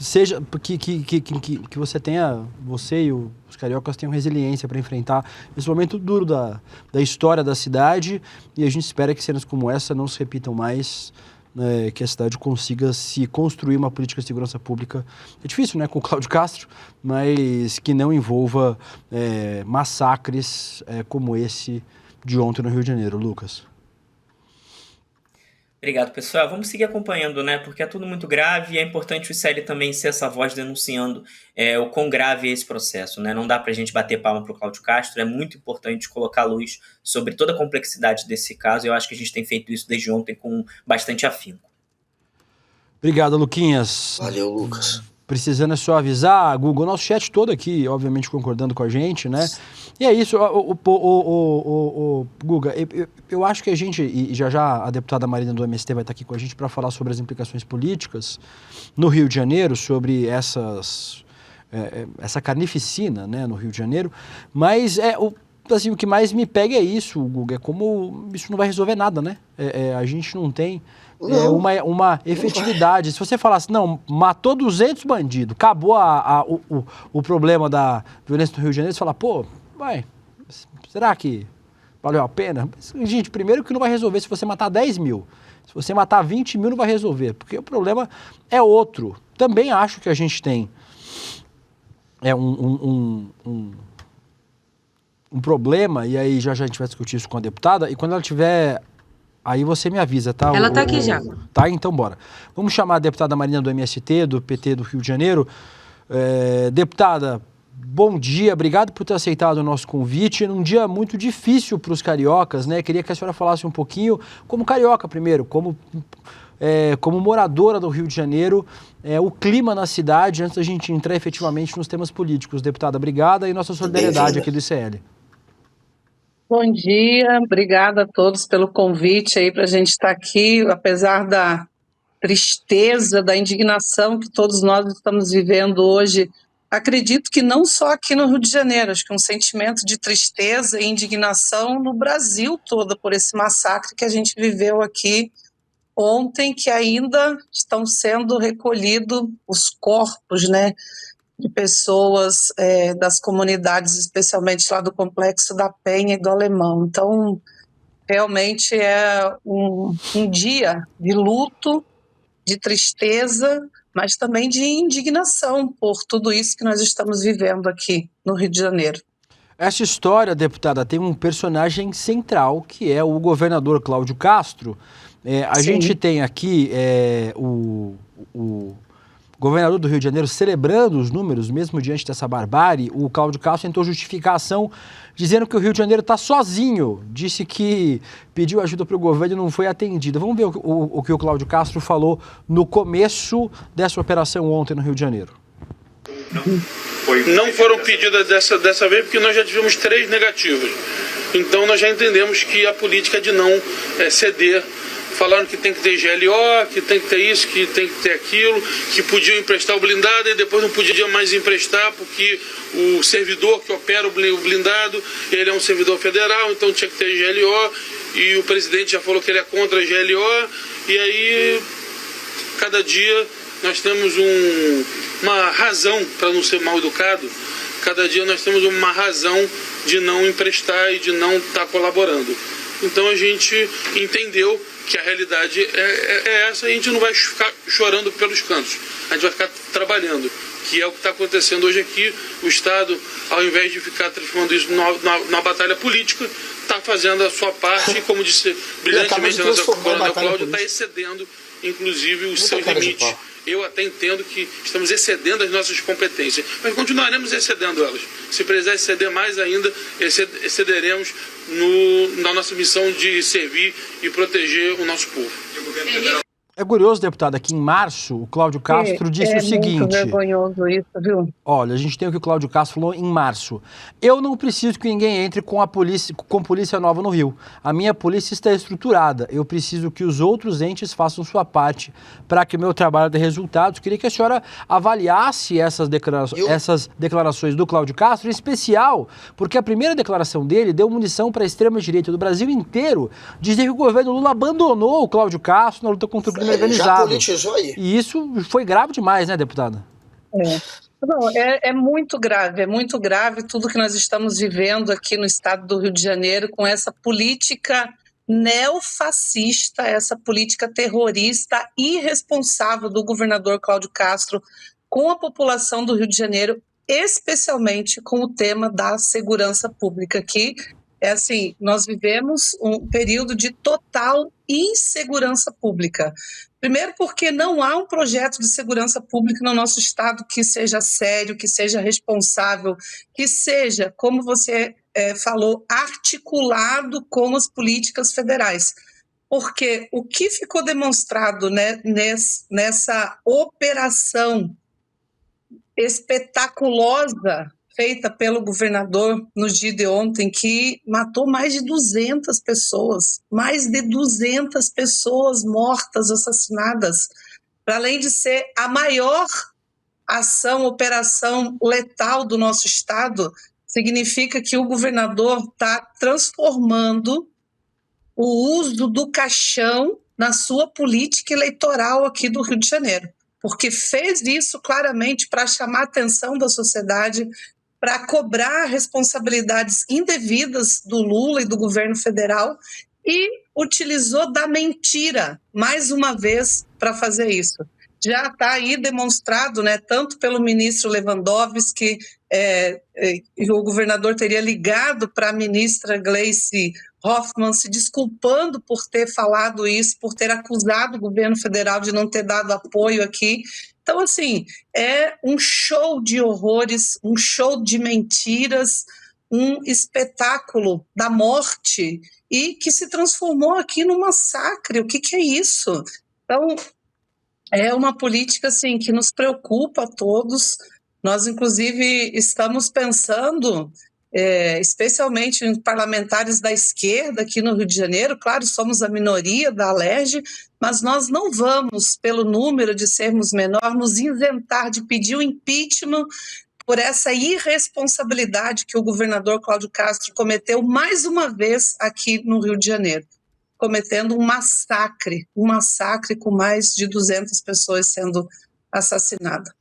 seja que você e os cariocas tenham resiliência para enfrentar esse momento duro da história da cidade. E a gente espera que cenas como essa não se repitam mais. Que a cidade consiga se construir uma política de segurança pública. É difícil, né, com o Cláudio Castro, mas que não envolva massacres como esse de ontem no Rio de Janeiro. Lucas. Obrigado, pessoal. Vamos seguir acompanhando, né? Porque é tudo muito grave e é importante o ICL também ser essa voz denunciando o quão grave é esse processo, né? Não dá pra gente bater palma pro Cláudio Castro, é muito importante colocar luz sobre toda a complexidade desse caso e eu acho que a gente tem feito isso desde ontem com bastante afinco. Obrigado, Luquinhas. Valeu, Lucas. Precisando é só avisar, Google, nosso chat todo aqui, obviamente concordando com a gente, né? E é isso, Guga, eu acho que a gente, e já a deputada Marina do MST vai estar aqui com a gente para falar sobre as implicações políticas no Rio de Janeiro, sobre essa carnificina, né, no Rio de Janeiro, mas assim, o que mais me pega é isso, Guga, é como isso não vai resolver nada, né? A gente não tem uma efetividade. Se você falasse, não, matou 200 bandidos, acabou o problema da violência no Rio de Janeiro, você fala, será que valeu a pena? Mas, gente, primeiro que não vai resolver se você matar 10 mil. Se você matar 20 mil, não vai resolver, porque o problema é outro. Também acho que a gente tem um problema, e aí já a gente vai discutir isso com a deputada, e quando ela tiver Aí você me avisa, tá? Ela tá aqui já. Tá, então bora. Vamos chamar a deputada Marina do MST, do PT do Rio de Janeiro. Deputada, bom dia, obrigado por ter aceitado o nosso convite num dia muito difícil para os cariocas, né? Queria que a senhora falasse um pouquinho, como carioca primeiro, como moradora do Rio de Janeiro, o clima na cidade, antes da gente entrar efetivamente nos temas políticos. Deputada, obrigada e nossa solidariedade aqui do ICL. Bom dia, obrigada a todos pelo convite aí para a gente estar aqui, apesar da tristeza, da indignação que todos nós estamos vivendo hoje. Acredito que não só aqui no Rio de Janeiro, acho que um sentimento de tristeza e indignação no Brasil todo por esse massacre que a gente viveu aqui ontem, que ainda estão sendo recolhidos os corpos, né, de pessoas das comunidades, especialmente lá do Complexo da Penha e do Alemão. Então, realmente é um dia de luto, de tristeza, mas também de indignação por tudo isso que nós estamos vivendo aqui no Rio de Janeiro. Essa história, deputada, tem um personagem central, que é o governador Cláudio Castro. A gente tem aqui o governador do Rio de Janeiro celebrando os números, mesmo diante dessa barbárie. O Cláudio Castro tentou justificar a ação dizendo que o Rio de Janeiro está sozinho. Disse que pediu ajuda para o governo e não foi atendido. Vamos ver o que o Cláudio Castro falou no começo dessa operação ontem no Rio de Janeiro. Não foram pedidas dessa vez porque nós já tivemos 3 negativas. Então nós já entendemos que a política é de não ceder. Falaram que tem que ter GLO, que tem que ter isso, que tem que ter aquilo, que podiam emprestar o blindado e depois não podia mais emprestar porque o servidor que opera o blindado, ele é um servidor federal, então tinha que ter GLO e o presidente já falou que ele é contra a GLO e aí cada dia nós temos uma razão, para não ser mal educado, cada dia nós temos uma razão de não emprestar e de não estar colaborando. Então a gente entendeu que a realidade é essa e a gente não vai ficar chorando pelos cantos, a gente vai ficar trabalhando, que é o que está acontecendo hoje aqui. O Estado, ao invés de ficar transformando isso numa batalha política, está fazendo a sua parte e, como disse brilhantemente a nossa coronel Cláudia, está excedendo, inclusive, os seus limites. Eu até entendo que estamos excedendo as nossas competências, mas continuaremos excedendo elas. Se precisar exceder mais ainda, excederemos na nossa missão de servir e proteger o nosso povo. É curioso, deputada, que em março o Cláudio Castro disse o seguinte... É muito vergonhoso isso, viu? Olha, a gente tem o que o Cláudio Castro falou em março. Eu não preciso que ninguém entre com polícia nova no Rio. A minha polícia está estruturada. Eu preciso que os outros entes façam sua parte para que o meu trabalho dê resultados. Queria que a senhora avaliasse essas declarações do Cláudio Castro, em especial porque a primeira declaração dele deu munição para a extrema-direita do Brasil inteiro, dizer que o governo Lula abandonou o Cláudio Castro na luta contra o crime organizado. Já politizou aí. E isso foi grave demais, né, deputada? Não, é muito grave tudo que nós estamos vivendo aqui no estado do Rio de Janeiro com essa política neofascista, essa política terrorista irresponsável do governador Cláudio Castro com a população do Rio de Janeiro, especialmente com o tema da segurança pública, que é assim, nós vivemos um período de total insegurança pública. Primeiro porque não há um projeto de segurança pública no nosso estado que seja sério, que seja responsável, que seja, como você falou, articulado com as políticas federais. Porque o que ficou demonstrado, né, nessa operação espetaculosa feita pelo governador no dia de ontem, que matou mais de 200 pessoas mortas, assassinadas, para além de ser a maior operação letal do nosso estado, significa que o governador está transformando o uso do caixão na sua política eleitoral aqui do Rio de Janeiro, porque fez isso claramente para chamar a atenção da sociedade, para cobrar responsabilidades indevidas do Lula e do governo federal e utilizou da mentira, mais uma vez, para fazer isso. Já está aí demonstrado, né, tanto pelo ministro Lewandowski, o governador teria ligado para a ministra Gleice Hoffmann se desculpando por ter falado isso, por ter acusado o governo federal de não ter dado apoio aqui. Então, assim, é um show de horrores, um show de mentiras, um espetáculo da morte e que se transformou aqui num massacre. O que é isso? Então, é uma política assim, que nos preocupa a todos. Nós, inclusive, estamos pensando, especialmente em parlamentares da esquerda aqui no Rio de Janeiro. Claro, somos a minoria da Alerj, mas nós não vamos, pelo número de sermos menor, nos isentar de pedir o impeachment por essa irresponsabilidade que o governador Cláudio Castro cometeu mais uma vez aqui no Rio de Janeiro, cometendo um massacre com mais de 200 pessoas sendo assassinadas.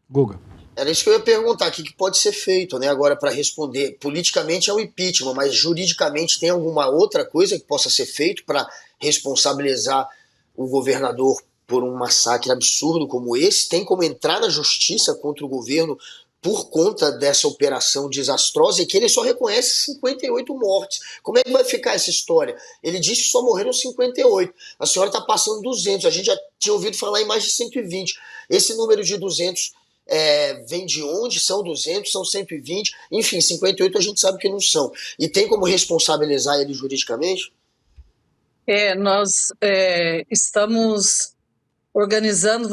Guga. Era isso que eu ia perguntar, o que pode ser feito, né, agora para responder. Politicamente é o impeachment, mas juridicamente tem alguma outra coisa que possa ser feito para responsabilizar o governador por um massacre absurdo como esse? Tem como entrar na justiça contra o governo por conta dessa operação desastrosa e que ele só reconhece 58 mortes. Como é que vai ficar essa história? Ele disse que só morreram 58. A senhora está passando 200. A gente já tinha ouvido falar em mais de 120. Esse número de 200 vem de onde? São 200? São 120? Enfim, 58 a gente sabe que não são. E tem como responsabilizar ele juridicamente? Nós estamos organizando,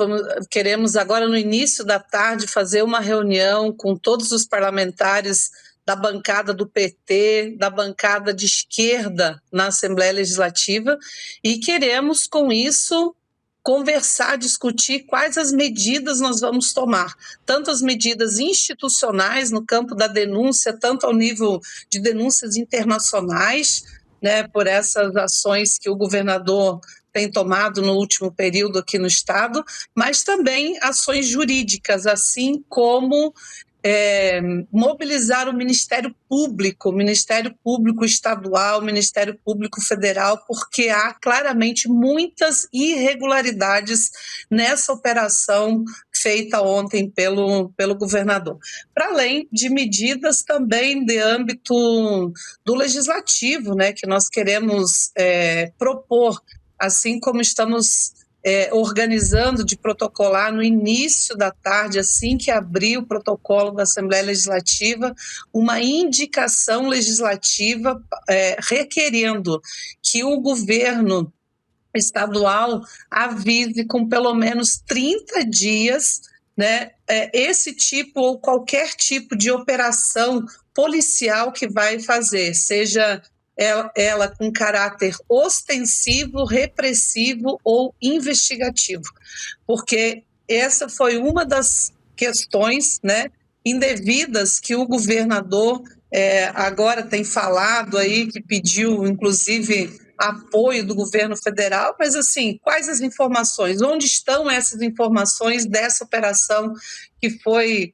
queremos agora no início da tarde fazer uma reunião com todos os parlamentares da bancada do PT, da bancada de esquerda na Assembleia Legislativa, e queremos com isso conversar, discutir quais as medidas nós vamos tomar, tanto as medidas institucionais no campo da denúncia, tanto ao nível de denúncias internacionais, né, por essas ações que o governador tem tomado no último período aqui no Estado, mas também ações jurídicas, assim como mobilizar o Ministério Público Estadual, Ministério Público Federal, porque há claramente muitas irregularidades nessa operação feita ontem pelo governador. Para além de medidas também de âmbito do legislativo, né, que nós queremos propor, assim como estamos organizando de protocolar no início da tarde, assim que abrir o protocolo da Assembleia Legislativa, uma indicação legislativa requerendo que o governo estadual avise com pelo menos 30 dias, né, esse tipo ou qualquer tipo de operação policial que vai fazer, seja ela com caráter ostensivo, repressivo ou investigativo, porque essa foi uma das questões, né, indevidas que o governador agora tem falado aí, que pediu, inclusive, apoio do governo federal, mas assim, quais as informações? Onde estão essas informações dessa operação que foi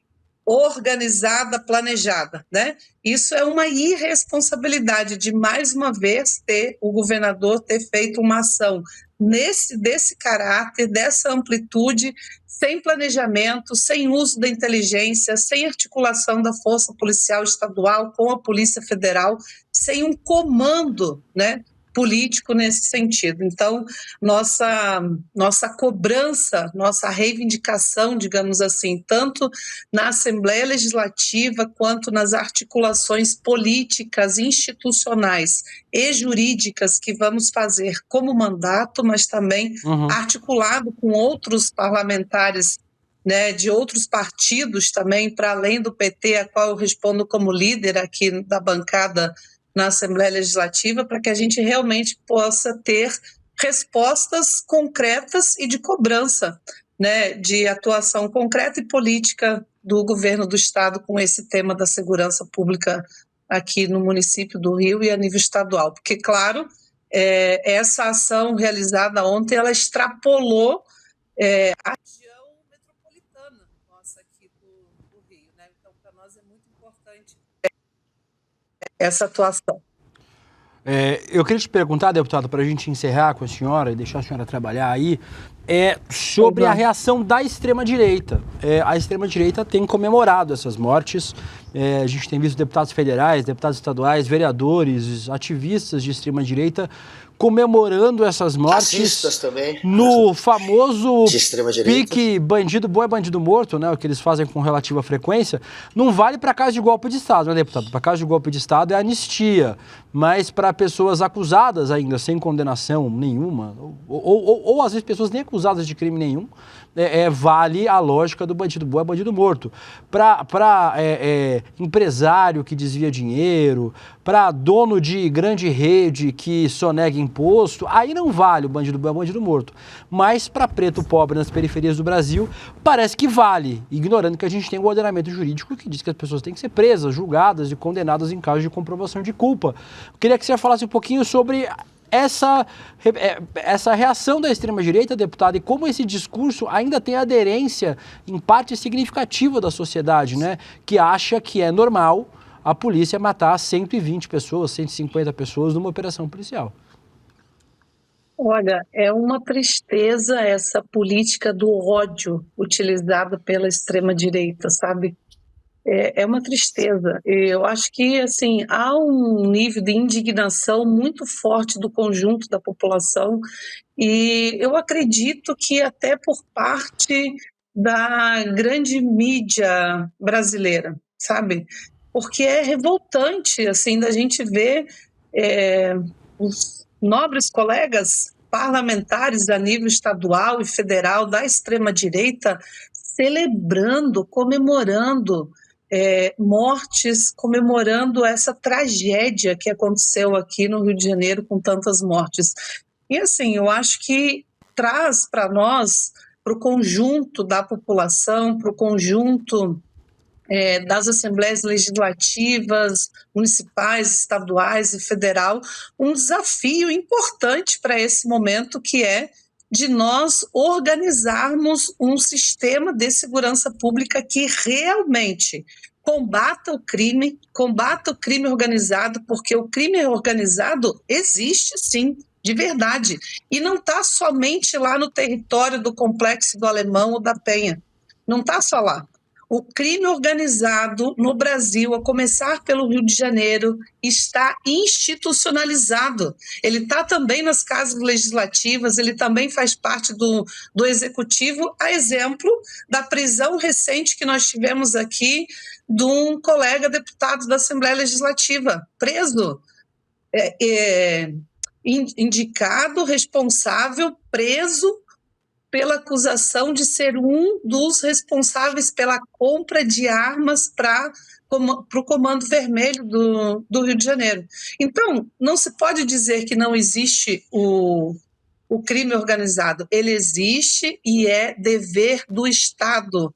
organizada, planejada, né? Isso é uma irresponsabilidade de, mais uma vez, o governador ter feito uma ação desse caráter, dessa amplitude, sem planejamento, sem uso da inteligência, sem articulação da Força Policial Estadual com a Polícia Federal, sem um comando, né, político nesse sentido. Então, nossa cobrança, nossa reivindicação, digamos assim, tanto na Assembleia Legislativa quanto nas articulações políticas, institucionais e jurídicas que vamos fazer como mandato, mas também articulado com outros parlamentares, né, de outros partidos também, para além do PT, a qual eu respondo como líder aqui da bancada na Assembleia Legislativa, para que a gente realmente possa ter respostas concretas e de cobrança, né, de atuação concreta e política do governo do Estado com esse tema da segurança pública aqui no município do Rio e a nível estadual. Porque, claro, essa ação realizada ontem, ela extrapolou a região metropolitana nossa aqui do Rio, né? Então, para nós é muito importante essa atuação. Eu queria te perguntar, deputado, para a gente encerrar com a senhora e deixar a senhora trabalhar aí, é sobre a reação da extrema-direita. A extrema-direita tem comemorado essas mortes. A gente tem visto deputados federais, deputados estaduais, vereadores, ativistas de extrema-direita comemorando essas mortes. Racistas também. No famoso De extrema-direita. pique bandido bom é bandido morto, né? O que eles fazem com relativa frequência. Não vale para caso de golpe de Estado, né, deputado? Para caso de golpe de Estado é anistia. Mas para pessoas acusadas ainda, sem condenação nenhuma, ou às vezes pessoas nem acusadas de crime nenhum, vale a lógica do bandido bom é bandido morto. Para empresário que desvia dinheiro, para dono de grande rede que sonega imposto, aí não vale o bandido bom é bandido morto. Mas para preto pobre nas periferias do Brasil, parece que vale, ignorando que a gente tem um ordenamento jurídico que diz que as pessoas têm que ser presas, julgadas e condenadas em caso de comprovação de culpa. Eu queria que você falasse um pouquinho sobre essa reação da extrema-direita, deputado, e como esse discurso ainda tem aderência em parte significativa da sociedade, né, que acha que é normal a polícia matar 120 pessoas, 150 pessoas numa operação policial. Olha, é uma tristeza essa política do ódio utilizada pela extrema-direita, sabe? É uma tristeza. Eu acho que, assim, há um nível de indignação muito forte do conjunto da população e eu acredito que até por parte da grande mídia brasileira, sabe? Porque é revoltante, assim, da gente ver os nobres colegas parlamentares a nível estadual e federal da extrema-direita celebrando, comemorando mortes, comemorando essa tragédia que aconteceu aqui no Rio de Janeiro com tantas mortes. E assim, eu acho que traz para nós, para o conjunto da população, para o conjunto das assembleias legislativas, municipais, estaduais e federal, um desafio importante para esse momento, que é de nós organizarmos um sistema de segurança pública que realmente combata o crime organizado, porque o crime organizado existe sim, de verdade, e não está somente lá no território do Complexo do Alemão ou da Penha, não está só lá. O crime organizado no Brasil, a começar pelo Rio de Janeiro, está institucionalizado. Ele está também nas casas legislativas, ele também faz parte do executivo, a exemplo da prisão recente que nós tivemos aqui de um colega deputado da Assembleia Legislativa, preso, indicado, responsável, preso, pela acusação de ser um dos responsáveis pela compra de armas para o Comando Vermelho do Rio de Janeiro. Então, não se pode dizer que não existe o crime organizado. Ele existe e é dever do Estado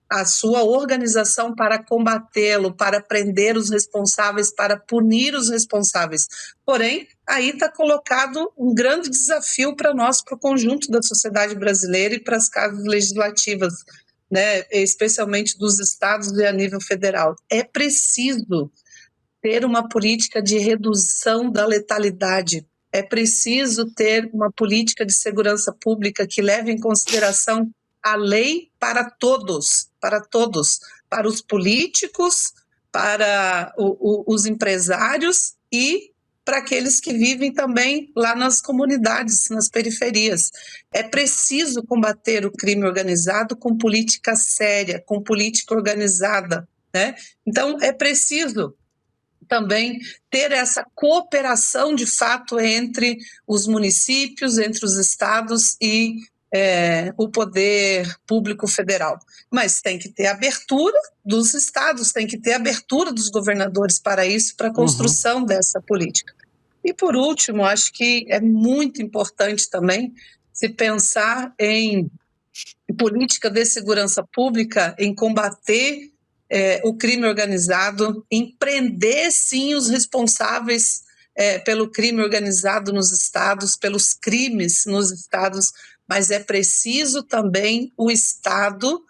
a sua organização para combatê-lo, para prender os responsáveis, para punir os responsáveis. Porém, aí está colocado um grande desafio para nós, para o conjunto da sociedade brasileira e para as casas legislativas, né, especialmente dos estados e a nível federal. É preciso ter uma política de redução da letalidade. É preciso ter uma política de segurança pública que leve em consideração a lei para todos, para os políticos, para os empresários e para aqueles que vivem também lá nas comunidades, nas periferias. É preciso combater o crime organizado com política séria, com política organizada, né? Então, é preciso também ter essa cooperação, de fato, entre os municípios, entre os estados e o poder público federal. Mas tem que ter abertura dos estados, tem que ter abertura dos governadores para isso, para a construção dessa política. E, por último, acho que é muito importante também se pensar em política de segurança pública, em combater o crime organizado, em prender, sim, os responsáveis pelo crime organizado nos estados, pelos crimes nos estados, mas é preciso também o Estado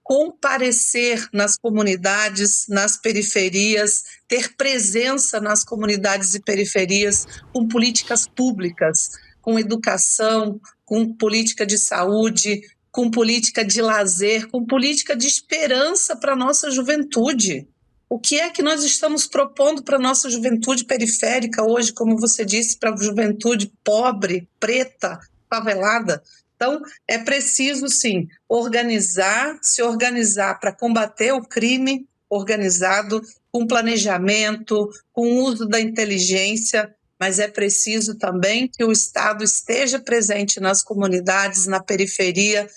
comparecer nas comunidades, nas periferias, ter presença nas comunidades e periferias com políticas públicas, com educação, com política de saúde, com política de lazer, com política de esperança para a nossa juventude. O que é que nós estamos propondo para a nossa juventude periférica hoje, como você disse, para a juventude pobre, preta, favelada? Então, é preciso, sim, se organizar para combater o crime organizado, com planejamento, com uso da inteligência, mas é preciso também que o Estado esteja presente nas comunidades, na periferia,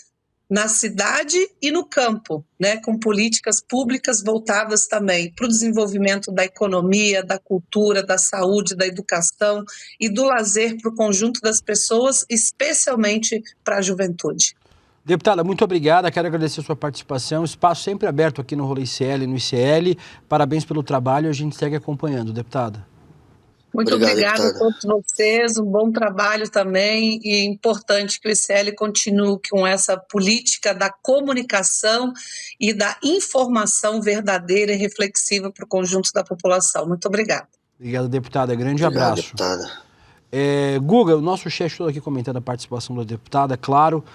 na cidade e no campo, né, com políticas públicas voltadas também para o desenvolvimento da economia, da cultura, da saúde, da educação e do lazer para o conjunto das pessoas, especialmente para a juventude. Deputada, muito obrigada, quero agradecer a sua participação, espaço sempre aberto aqui no Rolê ICL, no ICL, parabéns pelo trabalho, a gente segue acompanhando, deputada. Muito obrigada a todos vocês, um bom trabalho também, e é importante que o ICL continue com essa política da comunicação e da informação verdadeira e reflexiva para o conjunto da população. Muito obrigada. Obrigado, deputada, grande abraço. Deputada. Guga, o nosso chat todo aqui comentando a participação da deputada, claro,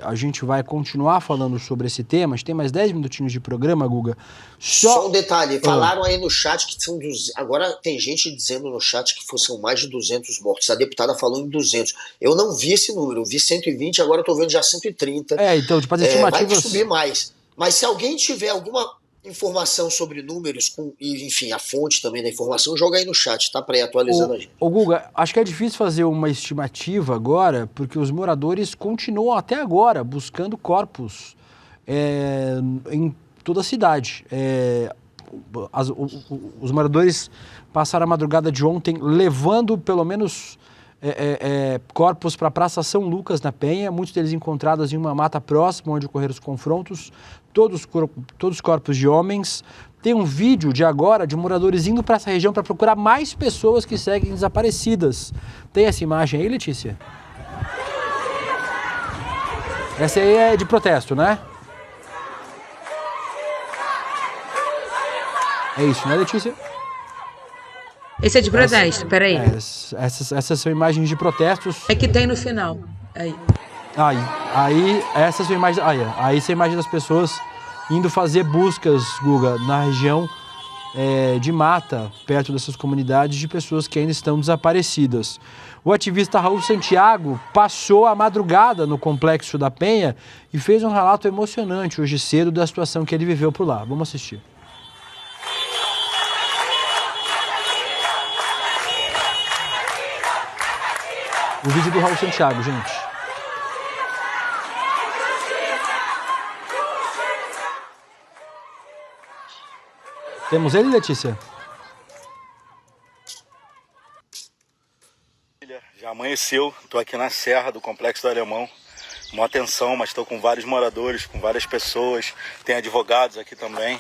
a gente vai continuar falando sobre esse tema, a gente tem mais 10 minutinhos de programa, Guga. Só um detalhe, falaram aí no chat que são, agora tem gente dizendo no chat que são mais de 200 mortos, a deputada falou em 200, eu não vi esse número, eu vi 120, agora eu tô vendo já 130. Então, tipo, as estimativas... Vai subir mais, mas se alguém tiver alguma informação sobre números, e enfim, a fonte também da informação, joga aí no chat, tá? Para ir atualizando a gente. Guga, acho que é difícil fazer uma estimativa agora, porque os moradores continuam até agora buscando corpos em toda a cidade. Os moradores passaram a madrugada de ontem levando pelo menos corpos para a Praça São Lucas, na Penha, muitos deles encontrados em uma mata próxima onde ocorreram os confrontos, todos corpos de homens. Tem um vídeo de agora de moradores indo para essa região para procurar mais pessoas que seguem desaparecidas. Tem essa imagem aí, Letícia? Essa aí é de protesto, né? É isso, né, Letícia? Esse é de protesto, peraí. Essas são imagens de protestos. É que tem no final. Aí essas são imagens. Aí você imagina as pessoas indo fazer buscas, Guga, na região de mata, perto dessas comunidades, de pessoas que ainda estão desaparecidas. O ativista Raul Santiago passou a madrugada no Complexo da Penha e fez um relato emocionante hoje cedo da situação que ele viveu por lá. Vamos assistir. O vídeo do Raul Santiago, gente. Temos ele, Letícia? Já amanheceu, estou aqui na Serra do Complexo do Alemão. Uma atenção, mas estou com vários moradores, com várias pessoas. Tem advogados aqui também.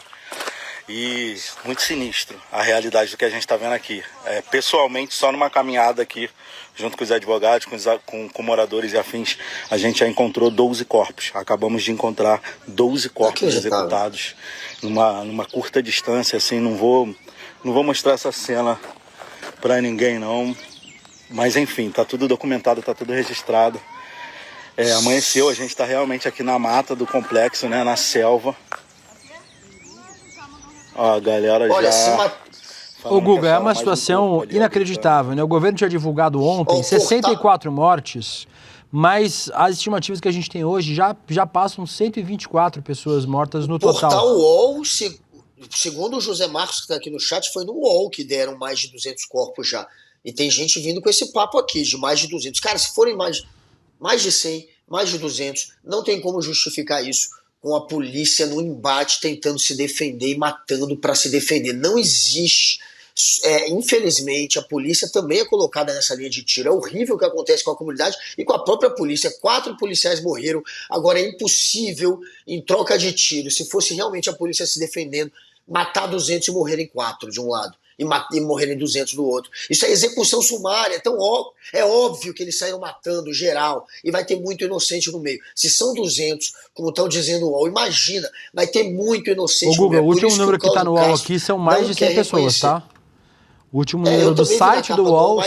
E muito sinistro a realidade do que a gente está vendo aqui. Pessoalmente, só numa caminhada aqui, junto com os advogados, com moradores e afins, a gente já encontrou 12 corpos. Acabamos de encontrar 12 corpos executados numa curta distância. Assim, não vou mostrar essa cena para ninguém, não. Mas enfim, tá tudo documentado, tá tudo registrado. Amanheceu, a gente está realmente aqui na mata do complexo, né, na selva. Ó, a galera já... Ô, Guga, é uma situação inacreditável, né? O governo tinha divulgado ontem 64 mortes, mas as estimativas que a gente tem hoje já passam 124 pessoas mortas no total. Portal UOL, segundo o José Marcos, que está aqui no chat, foi no UOL que deram mais de 200 corpos já. E tem gente vindo com esse papo aqui, de mais de 200. Cara, se forem mais de 100, mais de 200, não tem como justificar isso com a polícia no embate tentando se defender e matando para se defender. Não existe. Infelizmente, a polícia também é colocada nessa linha de tiro. É horrível o que acontece com a comunidade e com a própria polícia. 4 policiais morreram. Agora é impossível, em troca de tiro, se fosse realmente a polícia se defendendo, matar 200 e morrerem 4 de um lado e morrerem 200 do outro. Isso é execução sumária. Então é óbvio que eles saíram matando geral e vai ter muito inocente no meio. Se são 200, como estão dizendo o UOL, imagina, vai ter muito inocente no meio. O último número que está no UOL aqui são mais de 100 pessoas, tá? O último número do site do UOL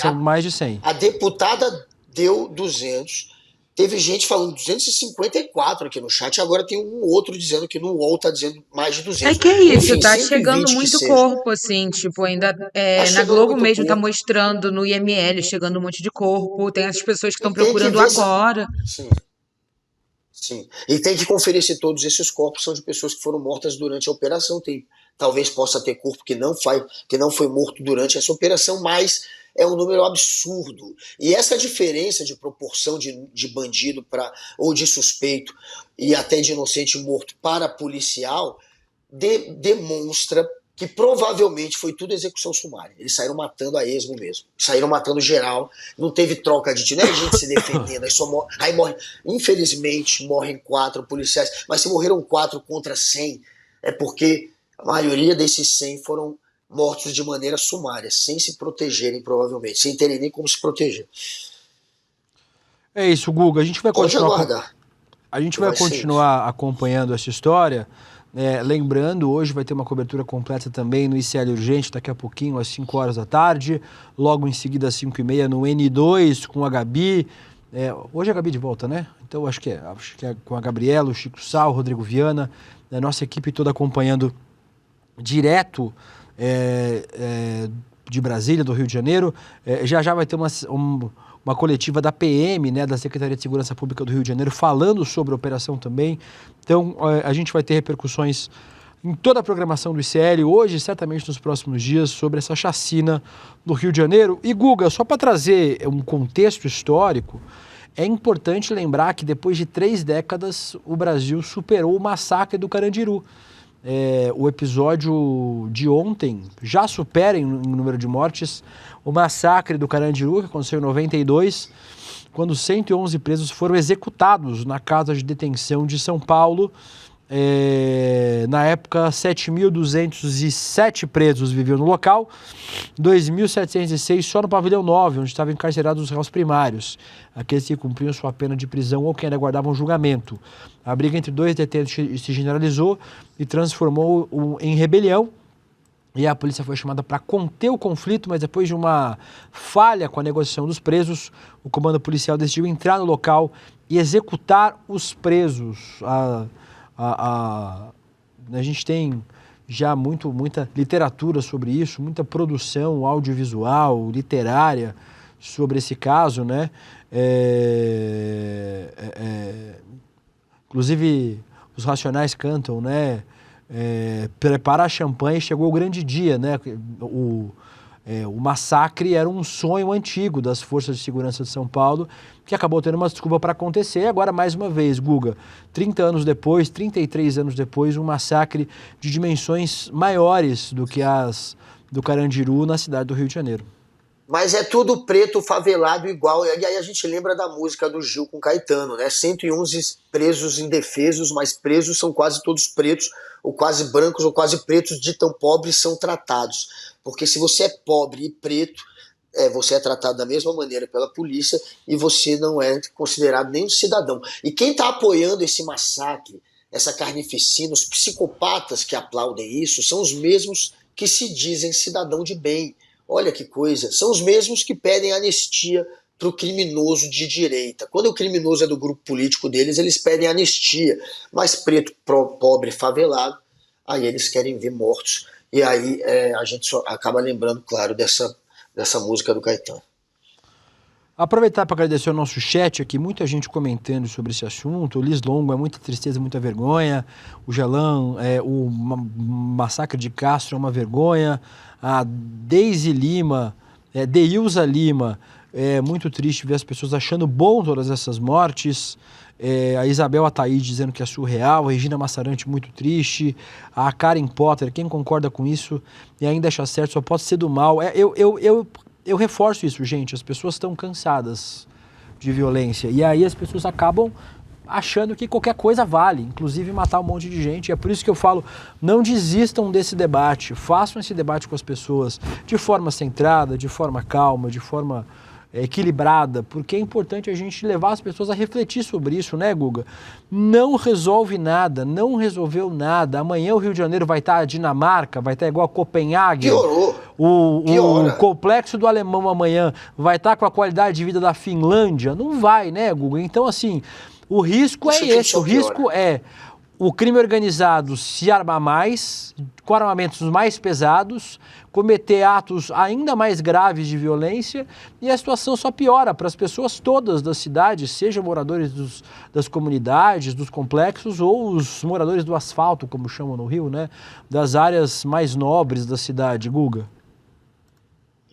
são mais de 100. A deputada deu 200. Teve gente falando 254 aqui no chat, agora tem um outro dizendo que no UOL tá dizendo mais de 200. É que é isso, Enfim, tá 120 chegando que muito seja. corpo, assim, tipo, ainda Tá na chegando Globo muito mesmo tá corpo. mostrando, no IML chegando um monte de corpo, tem as pessoas que estão E tem que procurando ver se... agora. Sim. Sim. E tem que conferir se todos esses corpos são de pessoas que foram mortas durante a operação. Talvez possa ter corpo que não foi morto durante essa operação, mas é um número absurdo. E essa diferença de proporção de bandido ou de suspeito e até de inocente morto para policial demonstra que provavelmente foi tudo execução sumária. Eles saíram matando a esmo mesmo. Saíram matando geral. Não teve troca de tiro. Não é gente se defendendo. Aí morre. Infelizmente, morrem 4 policiais. Mas se morreram 4 contra 100, é porque a maioria desses 100 foram mortos de maneira sumária, sem se protegerem, provavelmente. Sem terem nem como se proteger. É isso, Guga. A gente vai Pode continuar. aguardar. A gente vai continuar acompanhando essa história. Lembrando, hoje vai ter uma cobertura completa também no ICL Urgente, daqui a pouquinho, às 5 horas da tarde. Logo em seguida, às 5h30, no N2, com a Gabi. Hoje é a Gabi de volta, né? Então, acho que é com a Gabriela, o Chico Sal, o Rodrigo Viana, a nossa equipe toda acompanhando direto de Brasília, do Rio de Janeiro. Já vai ter uma coletiva da PM, né, da Secretaria de Segurança Pública do Rio de Janeiro, falando sobre a operação também. Então, a gente vai ter repercussões em toda a programação do ICL, hoje, certamente nos próximos dias, sobre essa chacina do Rio de Janeiro. E, Guga, só para trazer um contexto histórico, é importante lembrar que depois de 3 décadas, o Brasil superou o massacre do Carandiru. O episódio de ontem já supera em número de mortes o massacre do Carandiru, que aconteceu em 92, quando 111 presos foram executados na casa de detenção de São Paulo. Na época, 7.207 presos viviam no local, 2.706 só no pavilhão 9, onde estavam encarcerados os réus primários, aqueles que cumpriam sua pena de prisão ou que ainda aguardavam julgamento. A briga entre 2 detentos se generalizou e transformou em rebelião, e a polícia foi chamada para conter o conflito, mas depois de uma falha com a negociação dos presos, o comando policial decidiu entrar no local e executar os presos. A gente tem já muita literatura sobre isso, muita produção audiovisual, literária sobre esse caso, né? Inclusive, os Racionais cantam, né? Prepara a champanhe, chegou o grande dia, né? O massacre era um sonho antigo das forças de segurança de São Paulo, que acabou tendo uma desculpa para acontecer. Agora, mais uma vez, Guga, 30 anos depois, 33 anos depois, um massacre de dimensões maiores do que as do Carandiru na cidade do Rio de Janeiro. Mas é tudo preto, favelado, igual. E aí a gente lembra da música do Gil com Caetano, né? 111 presos indefesos, mas presos são quase todos pretos, ou quase brancos, ou quase pretos, de tão pobres são tratados. Porque se você é pobre e preto, você é tratado da mesma maneira pela polícia e você não é considerado nem um cidadão. E quem está apoiando esse massacre, essa carnificina, os psicopatas que aplaudem isso, são os mesmos que se dizem cidadão de bem. Olha que coisa, são os mesmos que pedem anistia para o criminoso de direita. Quando o criminoso é do grupo político deles, eles pedem anistia. Mas preto, pobre, favelado, aí eles querem ver mortos. E aí a gente só acaba lembrando, claro, dessa música do Caetano. Aproveitar para agradecer o nosso chat aqui, muita gente comentando sobre esse assunto. O Liz Longo, é muita tristeza, muita vergonha. O Gelan, o massacre de Castro é uma vergonha. A Deise Lima, Deilza Lima, é muito triste ver as pessoas achando bom todas essas mortes. A Isabel Ataíde dizendo que é surreal. A Regina Massarante, muito triste. A Karen Potter, quem concorda com isso e ainda acha certo, só pode ser do mal. Eu reforço isso, gente. As pessoas estão cansadas de violência. E aí as pessoas acabam achando que qualquer coisa vale, inclusive matar um monte de gente. É por isso que eu falo, não desistam desse debate. Façam esse debate com as pessoas de forma centrada, de forma calma, de forma equilibrada, porque é importante a gente levar as pessoas a refletir sobre isso, né, Guga? Não resolve nada, não resolveu nada. Amanhã o Rio de Janeiro vai estar a Dinamarca, vai estar igual a Copenhague. Piorou. O Piora. complexo do Alemão amanhã vai estar com a qualidade de vida da Finlândia? Não vai, né, Guga? Então, assim, o risco é esse. O risco é o crime organizado se armar mais, com armamentos mais pesados, cometer atos ainda mais graves de violência, e a situação só piora para as pessoas todas da cidade, sejam moradores das comunidades, dos complexos, ou os moradores do asfalto, como chamam no Rio, né? Das áreas mais nobres da cidade. Guga?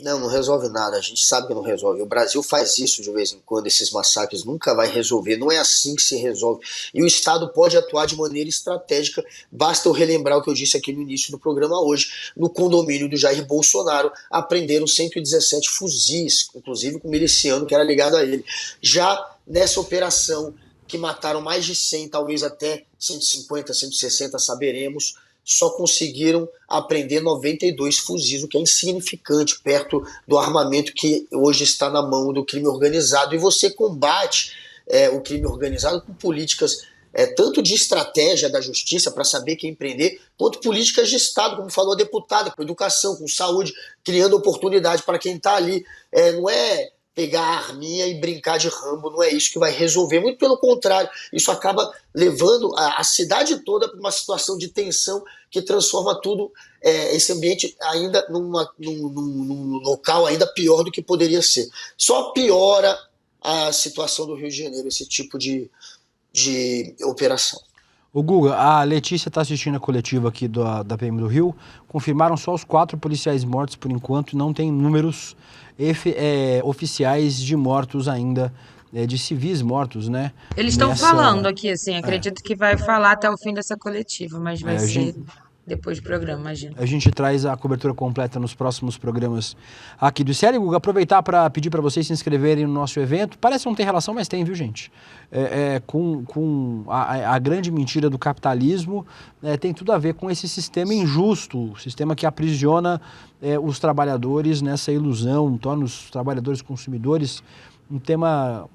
Não resolve nada, a gente sabe que não resolve. O Brasil faz isso de vez em quando, esses massacres, nunca vai resolver, não é assim que se resolve. E o Estado pode atuar de maneira estratégica, basta eu relembrar o que eu disse aqui no início do programa hoje. No condomínio do Jair Bolsonaro, apreenderam 117 fuzis, inclusive com um miliciano que era ligado a ele. Já nessa operação, que mataram mais de 100, talvez até 150, 160, saberemos, só conseguiram apreender 92 fuzis, o que é insignificante perto do armamento que hoje está na mão do crime organizado. E você combate o crime organizado com políticas tanto de estratégia da justiça para saber quem prender, quanto políticas de Estado, como falou a deputada, com educação, com saúde, criando oportunidade para quem está ali. Não é pegar a arminha e brincar de Rambo, não é isso que vai resolver, muito pelo contrário, isso acaba levando a cidade toda para uma situação de tensão que transforma tudo, esse ambiente ainda num local ainda pior do que poderia ser. Só piora a situação do Rio de Janeiro, esse tipo de operação. O Guga, a Letícia está assistindo a coletiva aqui da PM do Rio, confirmaram só os 4 policiais mortos por enquanto, não tem números oficiais de mortos ainda, de civis mortos, né? Eles estão falando aqui, assim, acredito que vai falar até o fim dessa coletiva, mas vai ser depois do programa, imagino. A gente traz a cobertura completa nos próximos programas aqui do ICL. Guga, aproveitar para pedir para vocês se inscreverem no nosso evento. Parece que não tem relação, mas tem, viu, gente? Com a grande mentira do capitalismo, tem tudo a ver com esse sistema injusto, sistema que aprisiona os trabalhadores nessa ilusão, torna os trabalhadores consumidores um tema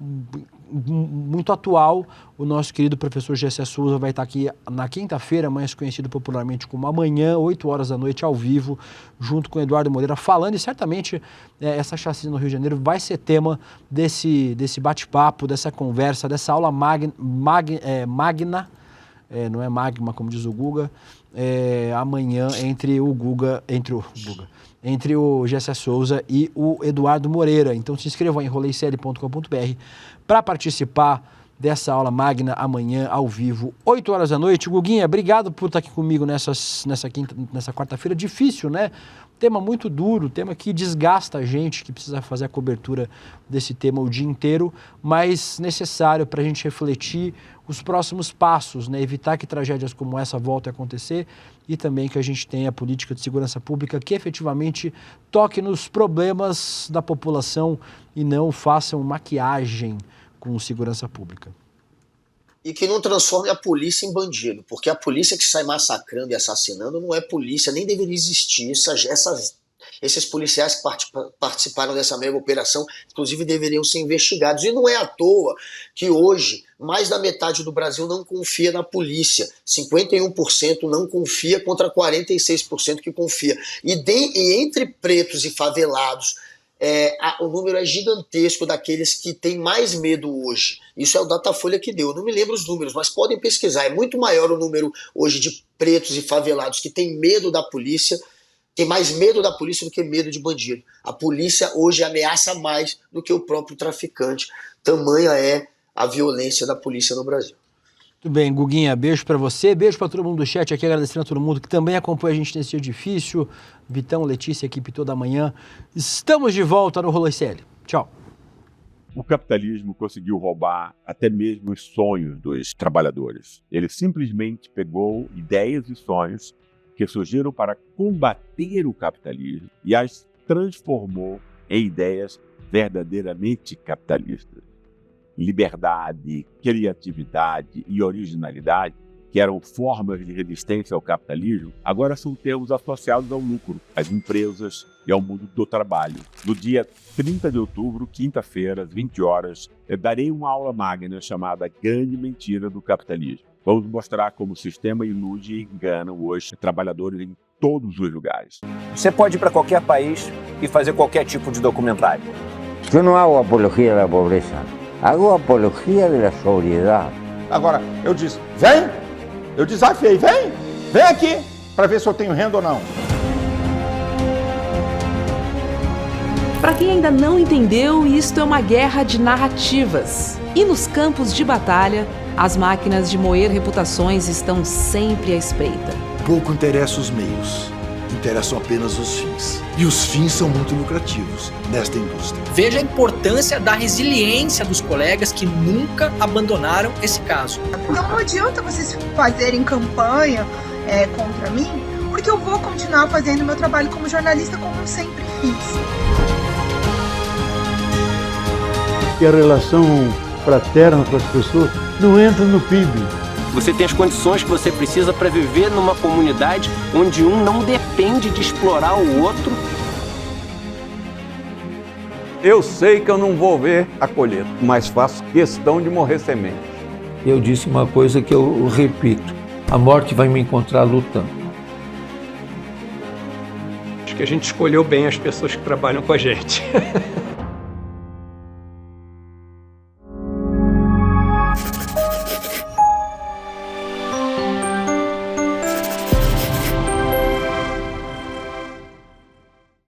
muito atual. O nosso querido professor Gessé Souza vai estar aqui na quinta-feira, mais conhecido popularmente como amanhã, 8 horas da noite, ao vivo, junto com o Eduardo Moreira, falando, e certamente essa chacina no Rio de Janeiro vai ser tema desse bate-papo, dessa conversa, dessa aula magna, não é magma, como diz o Guga, amanhã entre o Gessé Souza e o Eduardo Moreira. Então se inscrevam em roleicl.com.br para participar dessa aula magna amanhã ao vivo, 8 horas da noite. Guguinha, obrigado por estar aqui comigo nessa quarta-feira. Difícil, né? Tema muito duro, tema que desgasta a gente, que precisa fazer a cobertura desse tema o dia inteiro, mas necessário para a gente refletir os próximos passos, né? Evitar que tragédias como essa voltem a acontecer e também que a gente tenha política de segurança pública que efetivamente toque nos problemas da população e não façam maquiagem com segurança pública. E que não transforme a polícia em bandido, porque a polícia que sai massacrando e assassinando não é polícia, nem deveria existir. Esses policiais que participaram dessa mega operação, inclusive, deveriam ser investigados. E não é à toa que hoje mais da metade do Brasil não confia na polícia. 51% não confia contra 46% que confia. E entre pretos e favelados, o número é gigantesco daqueles que têm mais medo hoje. Isso é o Datafolha que deu. Eu não me lembro os números, mas podem pesquisar. É muito maior o número hoje de pretos e favelados que têm medo da polícia, tem mais medo da polícia do que medo de bandido. A polícia hoje ameaça mais do que o próprio traficante. Tamanha é a violência da polícia no Brasil. Tudo bem, Guguinha, beijo pra você, beijo pra todo mundo do chat aqui, agradecendo a todo mundo que também acompanha a gente nesse dia difícil. Vitão, Letícia, equipe toda manhã. Estamos de volta no Rolê ICL. Tchau. O capitalismo conseguiu roubar até mesmo os sonhos dos trabalhadores. Ele simplesmente pegou ideias e sonhos que surgiram para combater o capitalismo e as transformou em ideias verdadeiramente capitalistas. Liberdade, criatividade e originalidade, que eram formas de resistência ao capitalismo, agora são termos associados ao lucro, às empresas e ao mundo do trabalho. No dia 30 de outubro, quinta-feira, às 20 horas, eu darei uma aula magna chamada Grande Mentira do Capitalismo. Vamos mostrar como o sistema ilude e engana hoje trabalhadores em todos os lugares. Você pode ir para qualquer país e fazer qualquer tipo de documentário. Eu não hago apologia da pobreza, hago apologia da sobriedade. Agora, eu disse, vem, eu desafiei, vem aqui, para ver se eu tenho renda ou não. Para quem ainda não entendeu, isto é uma guerra de narrativas. E nos campos de batalha, as máquinas de moer reputações estão sempre à espreita. Pouco interessa os meios, interessam apenas os fins. E os fins são muito lucrativos nesta indústria. Veja a importância da resiliência dos colegas que nunca abandonaram esse caso. Não adianta vocês fazerem campanha contra mim, porque eu vou continuar fazendo meu trabalho como jornalista como eu sempre fiz. E a relação fraterna com as pessoas não entra no PIB. Você tem as condições que você precisa para viver numa comunidade onde um não depende de explorar o outro. Eu sei que eu não vou ver a colheita, mas faço questão de morrer semente. Eu disse uma coisa que eu repito: a morte vai me encontrar lutando. Acho que a gente escolheu bem as pessoas que trabalham com a gente.